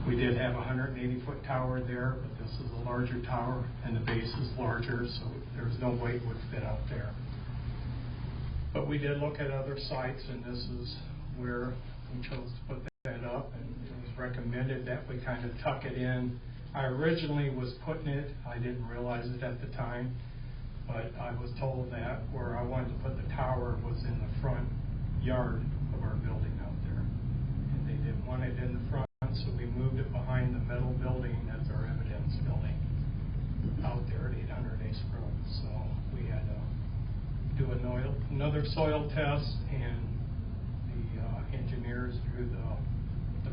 We did have a 180-foot tower there, but this is a larger tower, and the base is larger, so there's no way it would fit out there. But we did look at other sites, and this is where we chose to put that up, and it was recommended that we kind of tuck it in. I originally was putting it, I didn't realize it at the time, but I was told that where I wanted to put the tower was in the front yard of our building out there. And they didn't want it in the front, so we moved it behind the metal building as our evidence building out there at 800 Ace Road. So we had to do another soil test, and the engineers drew the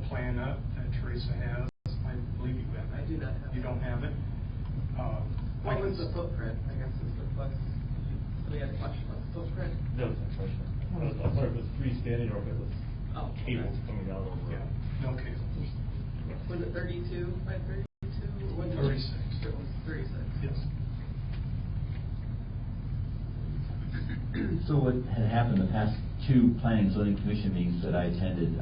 plan up that Teresa has. I believe you have it. I do not have it. You don't have it? What was the footprint, I guess, is the question. Somebody had a question about the footprint? No, it's not a question. I thought it was freestanding or if it was cables okay. coming out over. Yeah, no cables. Was it 32 by 32? Or was it 36. It was 36. Yes. So what had happened the past two planning and zoning commission meetings that I attended,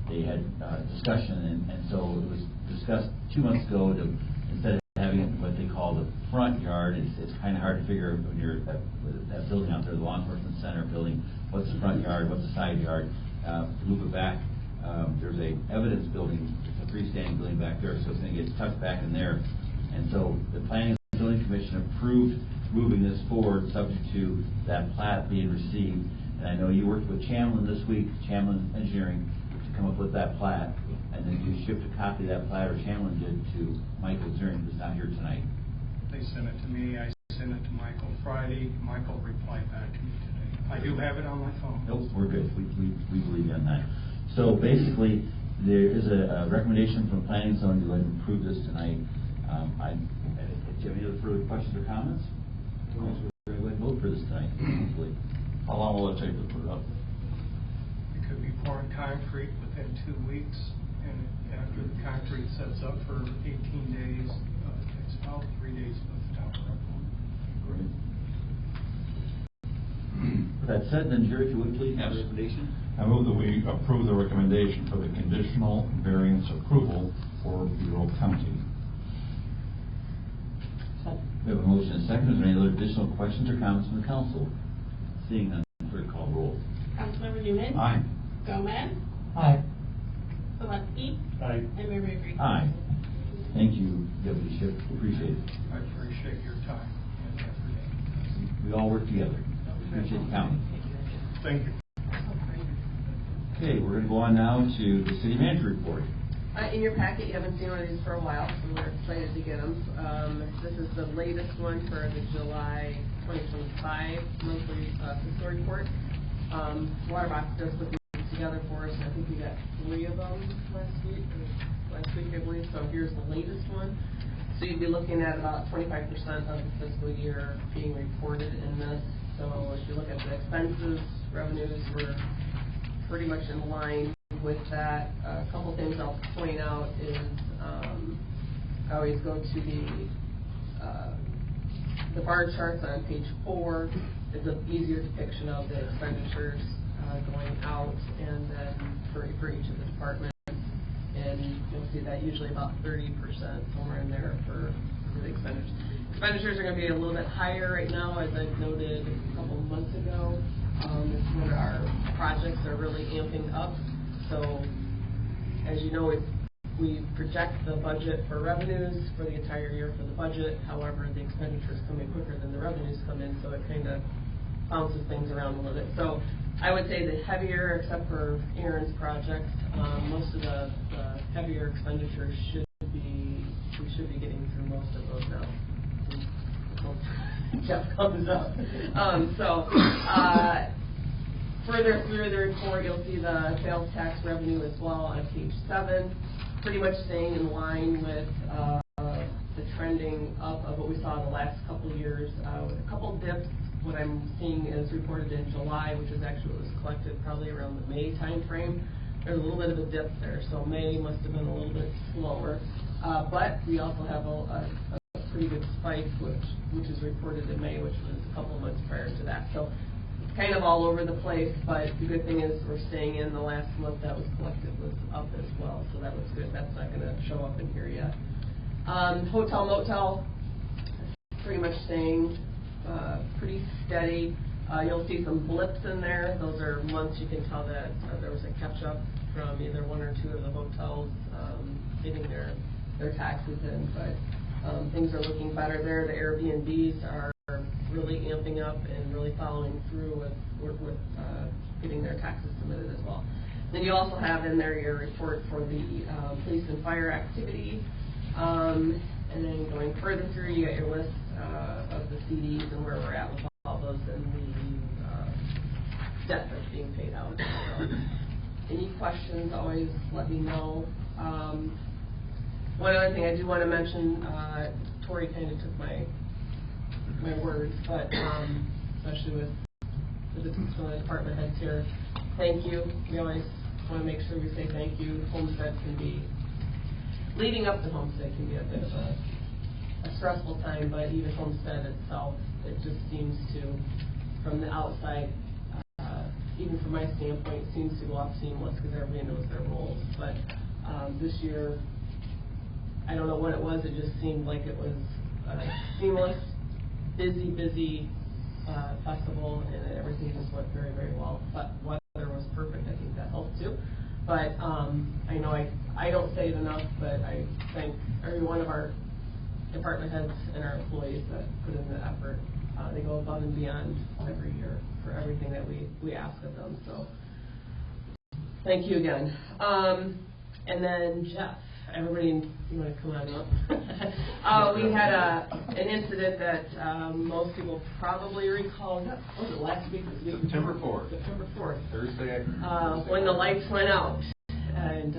they had discussion, and so it was discussed 2 months ago to, instead of having what they call the front yard, it's kind of hard to figure when you're at that building out there, the law enforcement center building, what's the front yard, what's the side yard. Move it back, there's a evidence building, it's a freestanding building back there, so it's going to get tucked back in there. And so the planning and zoning commission approved moving this forward subject to that plat being received. And I know you worked with Chamlin this week, Chamlin Engineering, to come up with that plat. And then you shipped a copy of that plat, or Chamlin did, to Michael Zern, who's not here tonight. They sent it to me. I sent it to Michael Friday. Michael replied back to me today. I do have it on my phone. Nope, we're good. We believe you on that. So basically, there is a recommendation from planning and zoning to go ahead and approve this tonight. Do you have any other further questions or comments? We're going to go ahead and vote for this tonight, hopefully. How long will it take to put it up? We could be pouring concrete within 2 weeks, and after the concrete sets up for 18 days, it takes about 3 days to put the tower up. Great. With that said, then, Jerry, if you would please, Yes. the recommendation. I move that we approve the recommendation for the conditional variance approval for Bureau County. We have a motion and a second. Is there any other additional questions or comments from the council? Seeing none, clerk call roll. Councilmember Newman? Aye. Gomez? Aye. Selesky? Aye. And Mayor Mabry? Aye. Thank you, Deputy Sheriff. Appreciate it. I appreciate your time and effort. We all work together. Appreciate the county. Thank you. Okay, we're going to go on now to the city manager report. In your packet, you haven't seen one of these for a while, so we're excited to get them. This is the latest one for the July 2025 monthly fiscal report. Waterbox just put these together for us, and I think we got 3 of them last week, I believe. So here's the latest one. So you'd be looking at about 25% of the fiscal year being reported in this. So if you look at the expenses, revenues were pretty much in line with that. A couple things I'll point out is I always go to the bar charts on page 4. It's an easier depiction of the expenditures going out, and then for each of the departments. And you'll see that usually about 30%, somewhere in there for the expenditures. Expenditures are going to be a little bit higher right now, as I noted a couple of months ago. It's when our projects are really amping up. So, as you know, we project the budget for revenues for the entire year for the budget. However, the expenditures come in quicker than the revenues come in, so it kind of bounces things around a little bit. So I would say the heavier, except for Aaron's project, most of the heavier expenditures we should be getting through most of those now. Jeff comes up. Further through the report, you'll see the sales tax revenue as well on page 7, pretty much staying in line with the trending up of what we saw the last couple of years, with a couple dips. What I'm seeing is reported in July, which is actually what was collected probably around the May time frame. There's a little bit of a dip there, so May must have been a little bit slower. But we also have a pretty good spike, which is reported in May, which was a couple months prior to that. So it's kind of all over the place, but the good thing is we're staying in. The last month that was collected was up as well, so that was good. That's not going to show up in here yet. Hotel, motel, pretty much staying pretty steady. You'll see some blips in there. Those are months you can tell that there was a catch-up from either one or two of the hotels getting their taxes in, but things are looking better there. The Airbnbs are really amping up and really following through with getting their taxes submitted as well. Then you also have in there your report for the police and fire activity. And then going further through, you got your list of the CDs and where we're at with all those and the debt that's being paid out. So, any questions, always let me know. One other thing I do want to mention, Tori kind of took my words, but especially with some of the department heads here, thank you. We always want to make sure we say thank you. Homestead can be, leading up to Homestead can be a bit of a stressful time, but even Homestead itself, it just seems to, from the outside, even from my standpoint, it seems to go off seamless because everybody knows their roles. But this year, I don't know what it was, it just seemed like it was seamless, busy festival, and everything just went very, very well. But weather was perfect, I think that helped too. But I know I don't say it enough, but I thank every one of our department heads and our employees that put in the effort. They go above and beyond every year for everything that we ask of them. So thank you again. And then Jeff, everybody, you want to come on up? We had an incident that most people probably recall. Was it last week? September 4th. September 4th. Thursday. When the lights went out. And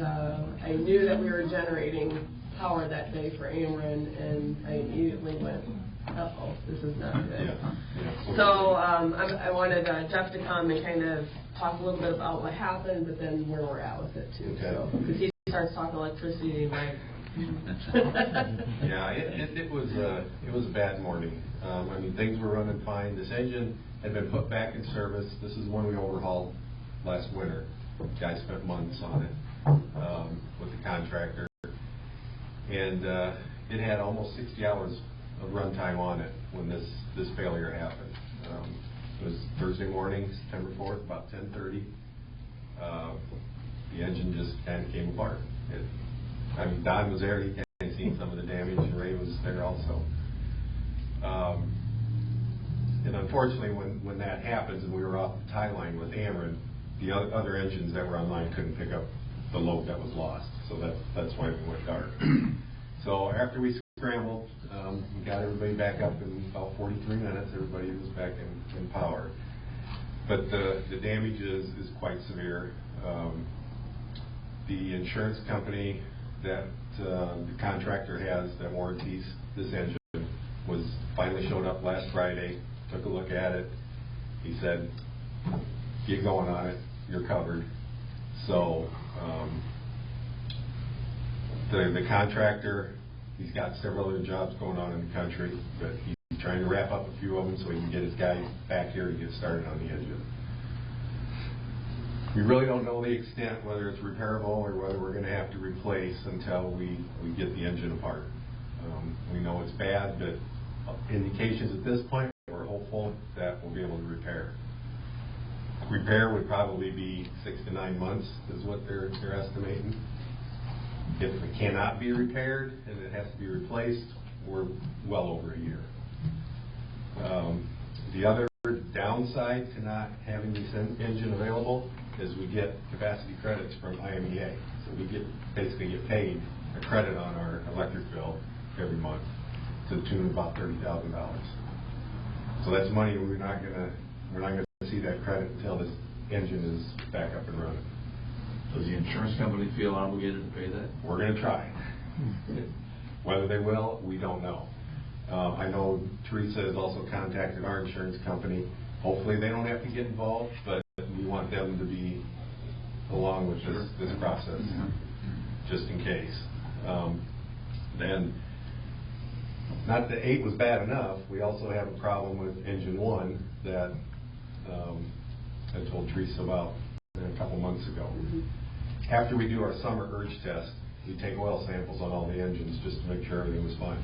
I knew that we were generating power that day for Ameren, and I immediately went, uh-oh, this is not good. Yeah. So I wanted Jeff to come and kind of talk a little bit about what happened, but then where we're at with it too. Okay. So, because he starts talking electricity, like. Yeah, it was a bad morning. I mean, things were running fine. This engine had been put back in service. This is one we overhauled last winter. Guy spent months on it with the contractor, and it had almost 60 hours of runtime on it when this failure happened. It was Thursday morning, September 4th, about 10:30. The engine just kind of came apart. I mean, Don was there. He kind of seen some of the damage, and Ray was there also. And unfortunately, when that happens, and we were off the tie line with Ameren, the other engines that were online couldn't pick up the load that was lost. So that's why we went dark. So after we scrambled, we got everybody back up in about 43 minutes. Everybody was back in power. But the damage is quite severe. The insurance company that the contractor has that warranties this engine finally showed up last Friday, took a look at it. He said, get going on it, you're covered. So the contractor, he's got several other jobs going on in the country, but he's trying to wrap up a few of them so he can get his guys back here to get started on the engine. We really don't know the extent, whether it's repairable or whether we're going to have to replace until we get the engine apart. We know it's bad, but indications at this point, we're hopeful that we'll be able to repair. Repair would probably be 6 to 9 months is what they're estimating. If it cannot be repaired and it has to be replaced, we're well over a year. The other downside to not having this engine available is we get capacity credits from IMEA. So we basically get paid a credit on our electric bill every month to the tune of about $30,000. So that's money we're not gonna see that credit until this engine is back up and running. Does the insurance company feel obligated to pay that? We're going to try. Whether they will, we don't know. I know Teresa has also contacted our insurance company. Hopefully they don't have to get involved, but we want them to be along with this process, just in case. Then, not that 8 was bad enough, we also have a problem with engine 1 that I told Teresa about a couple months ago. After we do our summer urge test, we take oil samples on all the engines just to make sure everything was fine.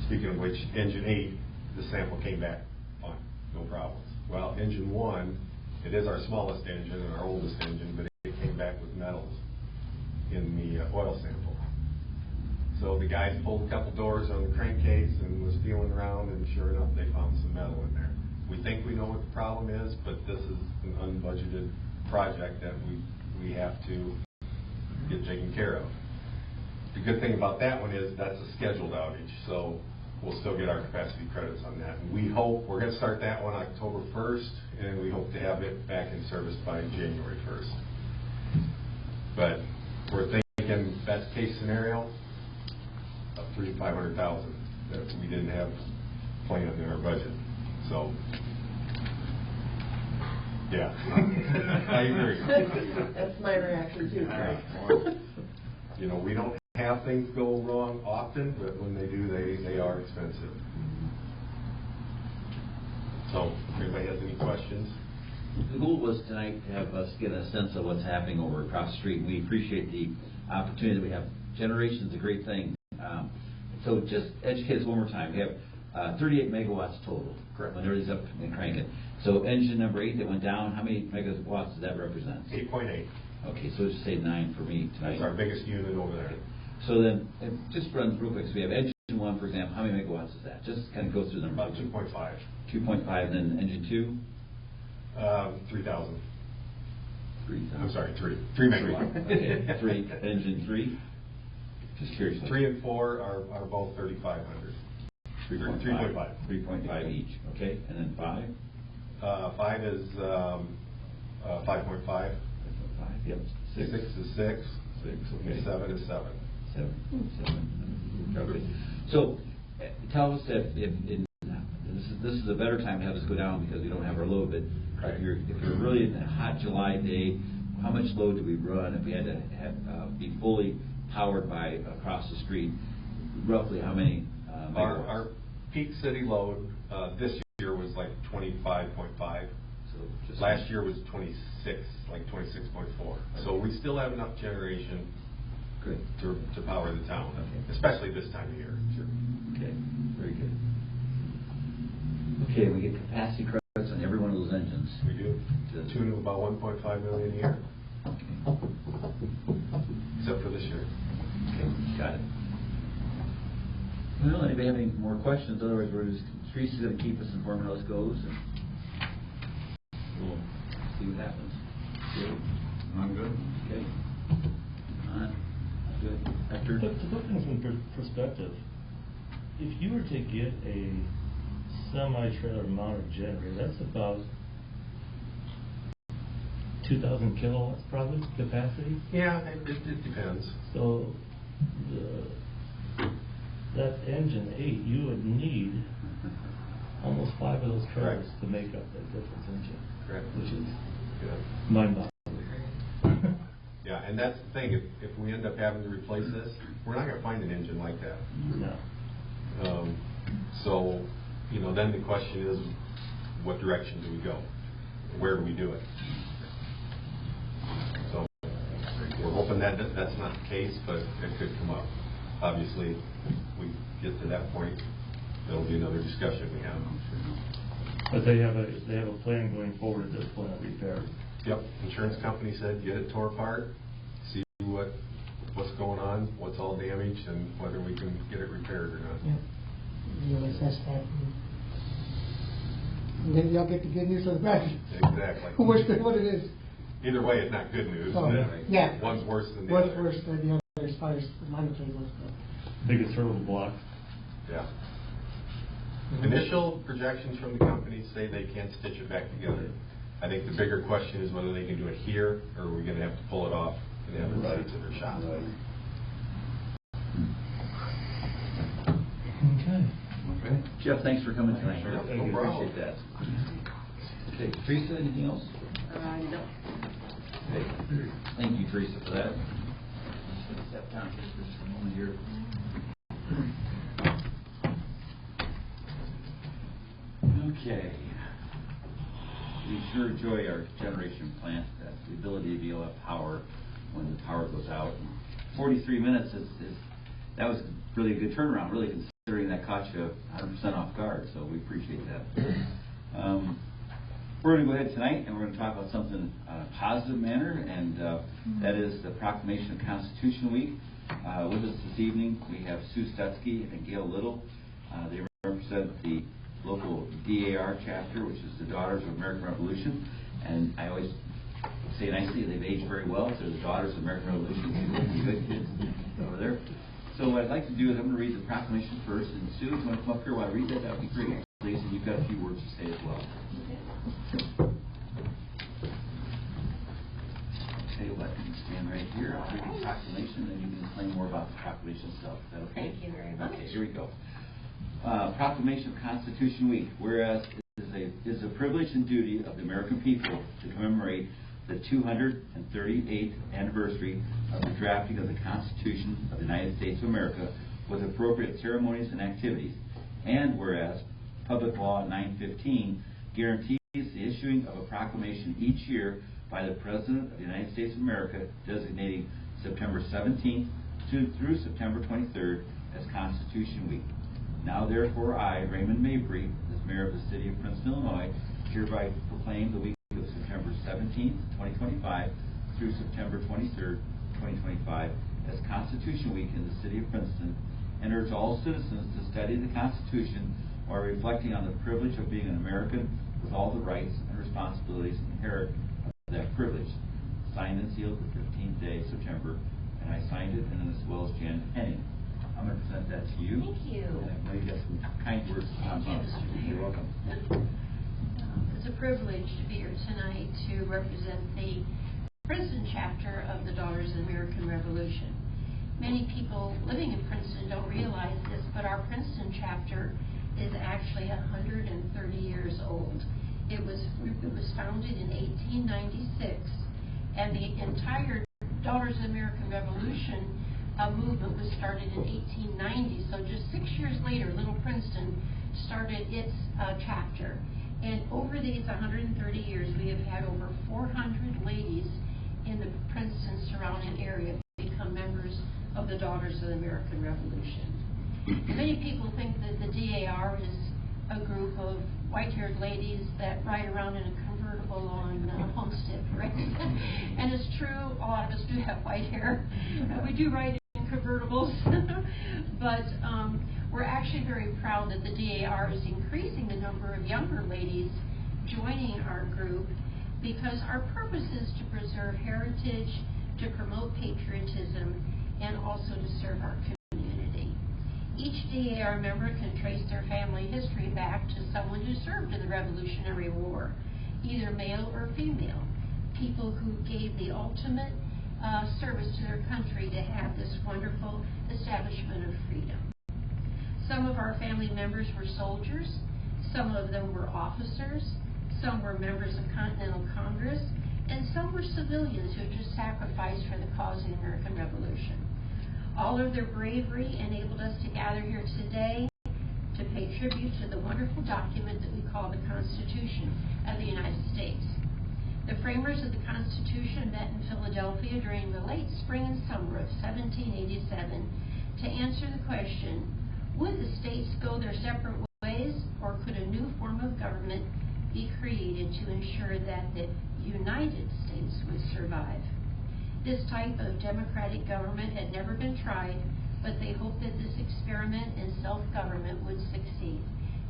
Speaking of which, engine 8, the sample came back fine, no problems. Well, engine 1, it is our smallest engine and our oldest engine, but it came back with metals in the oil sample. So the guys pulled a couple doors on the crankcase and was feeling around, and sure enough, they found some metal in there. We think we know what the problem is, but this is an unbudgeted project that we have to get taken care of. The good thing about that one is that's a scheduled outage, so we'll still get our capacity credits on that. And we hope, we're going to start that one October 1st, and we hope to have it back in service by January 1st. But we're thinking best case scenario, of $300,000 to $500,000 that we didn't have planned in our budget. So, yeah, I agree. That's my reaction too, Craig. You know, we don't have things go wrong often, but when they do, they are expensive. So, if anybody has any questions? The goal was tonight to have us get a sense of what's happening over across the street. We appreciate the opportunity that we have. Generation's a great thing. So just educate us one more time. We have 38 megawatts total. Correct. When everything's up and cranking. So engine number 8 that went down, how many megawatts does that represent? 8.8. Okay, so just say 9 for me tonight. That's our biggest unit over there. So then, just run real quick. So we have engine 1, for example. How many megawatts is that? Just kind of go through the numbers. About 2.5. 2.5, and then engine 2? 3,000. 3,000. I'm sorry, 3 megawatts. Okay, 3. Engine 3? Just curious. 3 and 4 are both 3,500. 3.5. 3.5 each. Okay, and then 5? 5 is 5.5. 5. Yep. 6 is 6. 6. Okay. 7 is 7. 7. Okay. So, tell us if this is a better time to have this go down because we don't have our load. But if you're really in a hot July day, how much load do we run if we had to be fully powered by across the street? Roughly how many megawatts? Our peak city load this year was like 25.5. So last year was 26, like 26.4. So we still have enough generation to power the town, especially this time of year. Sure. Okay, very good. Okay, we get capacity credits on every one of those engines. We do. To the tune of about 1.5 million a year. Except for this year. Okay, got it. Well, anybody have any more questions? Otherwise, Teresa's going to keep us informed how this goes, and we'll see what happens. Good. I'm good. Okay. All right. Good. Hector? To put things in perspective, if you were to get a semi-trailer mounted generator, that's about 2,000 kilowatts probably capacity. Yeah, it depends. So that engine 8, you would need almost 5 of those trailers to make up that difference engine. Correct. Which is good. mind-boggling. Yeah, and that's the thing. If we end up having to replace this, we're not going to find an engine like that. No. So, you know, then the question is, what direction do we go? Where do we do it? So, we're hoping that that's not the case, but it could come up. Obviously, if we get to that point, there'll be another discussion we have. But they have a plan going forward at this point of repair. Yep, insurance company said get it tore apart, see what's going on, what's all damaged, and whether we can get it repaired or not. Yep. You'll assess that. And then y'all get the good news of the bad. Exactly. Worse than what it is. Either way, it's not good news. Oh, yeah. One's worse than the One's other. worse than the other as far as the monetary goes. Biggest hurdle to block. Yeah. Initial projections from the companies say they can't stitch it back together. I think the bigger question is whether they can do it here, or are we going to have to pull it off and have it sent to their shop. Okay. Jeff, thanks for coming tonight. Sure, We no problem. appreciate that. Okay, Teresa, anything else? No. Okay. Thank you, Teresa, for that. Step down here for just a moment here. Okay. We sure enjoy our generation plant, the ability to be able to have power when the power goes out. 43 minutes that was really a good turnaround, really considering that caught you 100% off guard, so we appreciate that. We're going to go ahead tonight and we're going to talk about something in a positive manner, and that is the proclamation of Constitution Week. With us this evening, we have Sue Stutzky and Gail Little. They represent the local DAR chapter, which is the Daughters of American Revolution. And I always say nicely, they've aged very well. They're the Daughters of American Revolution. Good kids over there. So what I'd like to do is I'm going to read the proclamation first. And Sue, if you want to come up here while I read that, that would be great. Please, and you've got a few words to say as well. Tell you what, you can stand right here. I'll read the proclamation, and you can explain more about the proclamation itself. Is that okay? Thank you very much. Okay, here we go. Proclamation of Constitution Week. Whereas it is a privilege and duty of the American people to commemorate the 238th anniversary of the drafting of the Constitution of the United States of America with appropriate ceremonies and activities. And whereas Public Law 915 guarantees the issuing of a proclamation each year by the President of the United States of America designating September 17th through September 23rd as Constitution Week. Now therefore I, Raymond Mabry, as Mayor of the City of Princeton, Illinois, hereby proclaim the week of September 17th, 2025 through September 23rd, 2025 as Constitution Week in the City of Princeton, and urge all citizens to study the Constitution while reflecting on the privilege of being an American with all the rights and responsibilities inherent of that privilege. Signed and sealed the 15th day of September, and I signed it, and as well as Jan Henning. I'm going to present that to you. Thank you. And I know you got some kind words to come on. You're welcome. It's a privilege to be here tonight to represent the Princeton chapter of the Daughters of the American Revolution. Many people living in Princeton don't realize this, but our Princeton chapter is actually 130 years old. It was founded in 1896, and the entire Daughters of the American Revolution movement was started in 1890. So just 6 years later, Little Princeton started its chapter. And over these 130 years, we have had over 400 ladies in the Princeton surrounding area become members of the Daughters of the American Revolution. Many people think that the DAR is a group of white-haired ladies that ride around in a convertible on Homestead, right? And it's true, a lot of us do have white hair. We do ride in convertibles, but we're actually very proud that the DAR is increasing the number of younger ladies joining our group, because our purpose is to preserve heritage, to promote patriotism, and also to serve our community. Each DAR member can trace their family history back to someone who served in the Revolutionary War, either male or female, people who gave the ultimate service to their country to have this wonderful establishment of freedom. Some of our family members were soldiers, some of them were officers, some were members of Continental Congress, and some were civilians who just sacrificed for the cause of the American Revolution. All of their bravery enabled us to gather here today to pay tribute to the wonderful document that we call the Constitution of the United States. The framers of the Constitution met in Philadelphia during the late spring and summer of 1787 to answer the question, would the states go their separate ways, or could a new form of government sure that the United States would survive. This type of democratic government had never been tried, but they hoped that this experiment in self-government would succeed.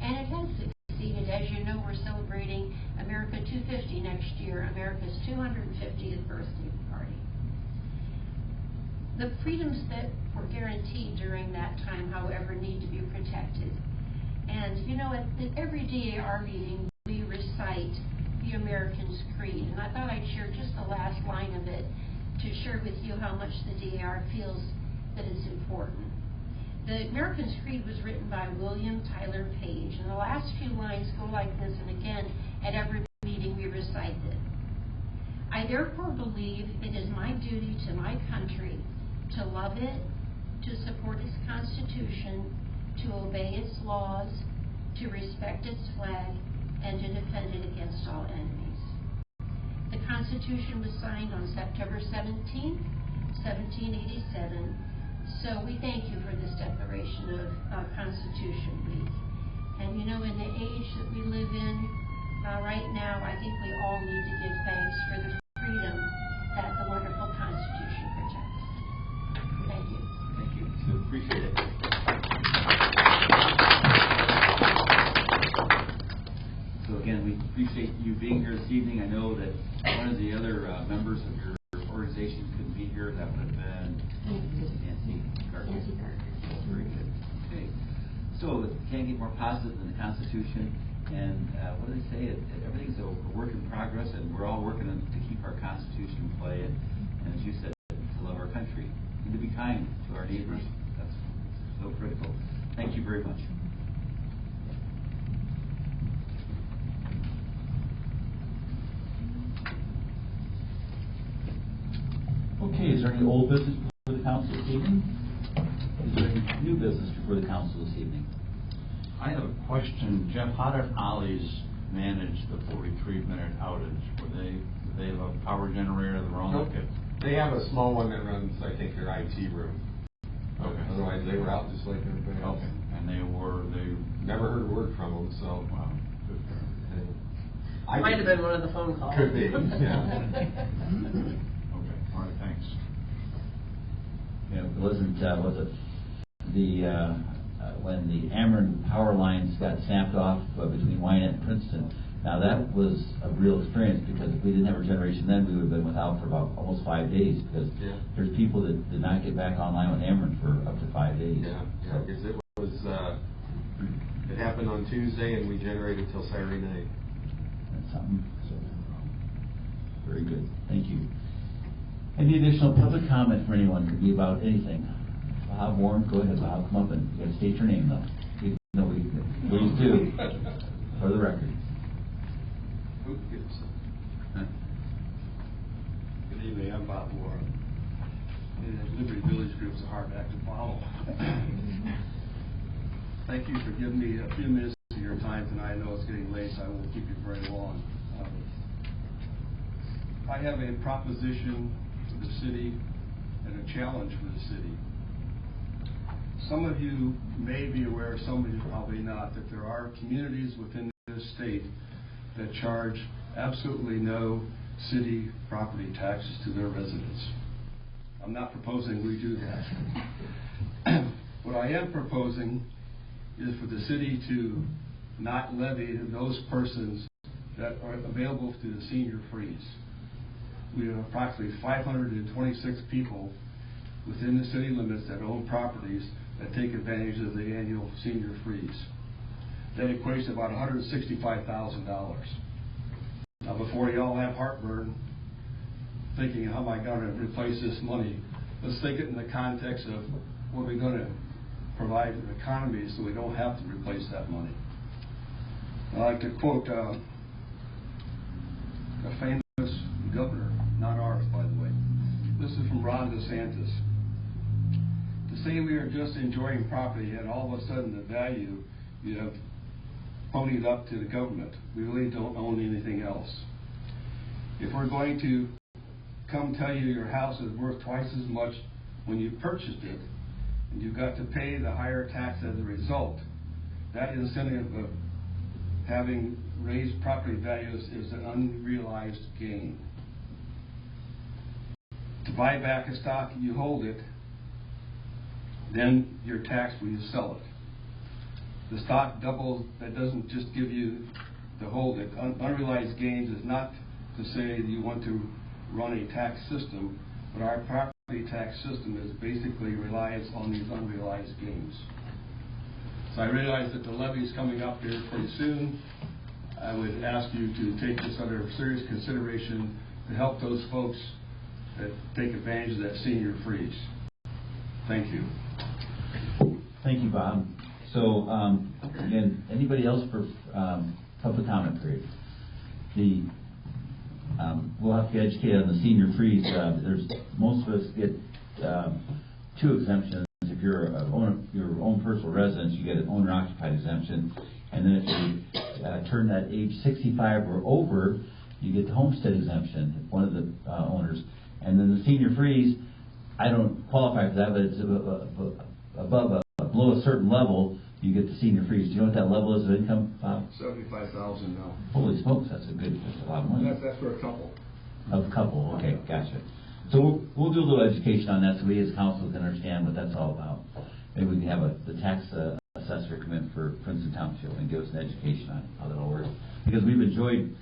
And it has succeeded. As you know, we're celebrating America 250 next year, America's 250th birthday party. The freedoms that were guaranteed during that time, however, need to be protected. And you know, at every DAR meeting, we recite the American's Creed. And I thought I'd share just the last line of it to share with you how much the DAR feels that it's important. The American's Creed was written by William Tyler Page, and the last few lines go like this, and again, at every meeting we recite it. I therefore believe it is my duty to my country to love it, to support its Constitution, to obey its laws, to respect its flag, and to defend it against all enemies. The Constitution was signed on September 17, 1787, so we thank you for this declaration of Constitution Week. And you know, in the age that we live in right now, I think we all need to give thanks for the freedom that the wonderful Constitution protects. Thank you. Thank you. So appreciate it. So again, we appreciate you being here this evening. I know that one of the other members of your organization couldn't be here. That would have been Nancy Gardner. Very good. Okay. So can't get more positive than the Constitution. And what do they say? Everything's a work in progress, and we're all working to keep our Constitution in play. And as you said, to love our country and to be kind to our neighbors. That's so critical. Thank you very much. Okay, is there any old business before the council this evening? Is there any new business before the council this evening? I have a question. Jeff, how did Ollie's manage the 43-minute outage? Do they have a power generator of their own? Okay. They have a small one that runs, I think, their IT room. Okay. Otherwise, they were out just like everybody else. Okay. And they never heard a word from them, so. Wow. Good for them. It might have been one of the phone calls. Could be, yeah. Okay. All right, thanks. Yeah, it wasn't, was it the, when the Ameren power lines got snapped off between Wynette and Princeton. Now that was a real experience, because if we didn't have a generation then, we would have been without for about almost 5 days, because there's people that did not get back online with Ameren for up to 5 days. Yeah, because it was, it happened on Tuesday and we generated till Saturday night. That's something. So, very good. Thank you. Any additional public comment from anyone? Could be about anything. Bob Warren, go ahead, Bob. Come up and you got to state your name, though. Please do, for the record. Good evening, I'm Bob Warren. And Liberty Village Group is a hard act to follow. Thank you for giving me a few minutes of your time tonight. I know it's getting late, so I won't keep you very long. I have a proposition for the city and a challenge for the city. Some of you may be aware, some of you probably not, that there are communities within this state that charge absolutely no city property taxes to their residents. I'm not proposing we do that. What I am proposing is for the city to not levy those persons that are available to the senior freeze. We have approximately 526 people within the city limits that own properties that take advantage of the annual senior freeze. That equates to about $165,000. Now, before you all have heartburn thinking, how am I going to replace this money, let's think it in the context of what we're going to provide an economy so we don't have to replace that money. I like to quote a famous governor, not ours, by the way. This is from Ron DeSantis. To say we are just enjoying property and all of a sudden the value you have ponied up to the government, we really don't own anything else. If we're going to come tell you your house is worth twice as much when you purchased it, and you've got to pay the higher tax as a result, that incentive of having raised property values is an unrealized gain. To buy back a stock, you hold it, then you're taxed when you sell it. The stock doubles, that doesn't just give you to hold it. Unrealized gains is not to say you want to run a tax system, but our property tax system is basically relies on these unrealized gains. So I realize that the levy is coming up here pretty soon. I would ask you to take this under serious consideration to help those folks that take advantage of that senior freeze. Thank you. Thank you, Bob. So, again, anybody else for public comment period? We'll have to educate on the senior freeze. Most of us get 2 exemptions. If you're your own personal residence, you get an owner-occupied exemption, and then if you turn that age 65 or over, you get the homestead exemption, if one of the owners. And then the senior freeze, I don't qualify for that, but it's below a certain level, you get the senior freeze. Do you know what that level is of income, Bob? 75,000 now. Holy smokes, that's a lot of money. That's for a couple. Of a couple, okay, gotcha. So we'll do a little education on that so we as council can understand what that's all about. Maybe we can have the tax assessor come in for Princeton Township and give us an education on how that all works. Because we've enjoyed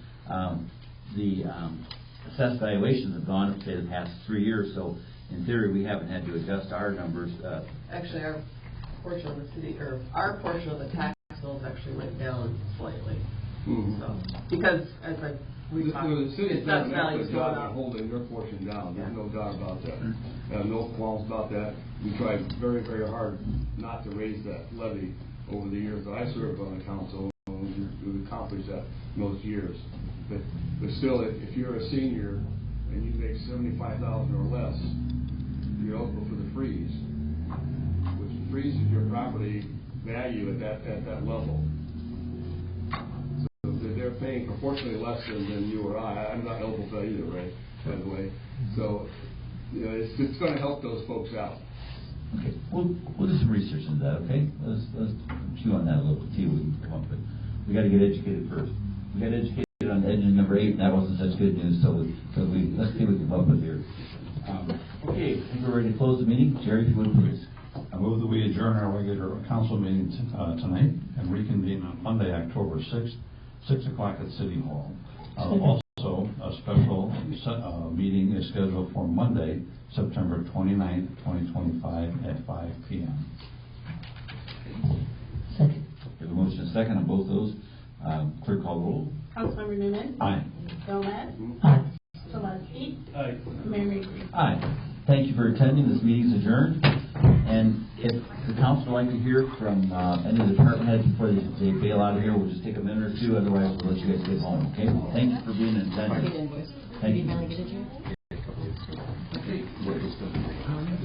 the assessed valuations have gone up, say, the past 3 years, so in theory we haven't had to adjust our numbers. Actually, our portion of the city, or our portion of the tax bills actually went down slightly. Mm-hmm. So, because as we talked, the city's done an values excellent going job of up. holding their portion down. There's no doubt about that. I have no qualms about that. We tried very, very hard not to raise that levy over the years that I served on the council, and we've accomplished that in those years. But still, if you're a senior and you make $75,000 or less, you're eligible for the freeze, which freezes your property value at that level. So they're paying proportionally less than you or I. I'm not eligible for that either, right? By the way, so it's going to help those folks out. Okay, we'll do some research into that. Okay, let's chew on that a little bit. See what we can come up with. We got to get educated first. We got educated on engine number 8, and that wasn't such good news. So let's see what we can come up with here. Okay, I think we're ready to close the meeting. Jerry, if you would please. I move that we adjourn our regular council meeting tonight and reconvene on Monday, October 6th, 6 o'clock at City Hall. Also, a special meeting is scheduled for Monday, September 29th, 2025 at 5 p.m. Second. We have a motion and a second on both those. Clerk call roll. Councilmember Newman. Aye. Gomez. Aye. Gillespie. Aye. Mayor Reed. Aye. Thank you for attending. This meeting is adjourned. And if the council would like to hear from any of the department heads before they bail out of here, we'll just take a minute or two. Otherwise, we'll let you guys get home. Okay? Thank you for being in attendance. Thank you.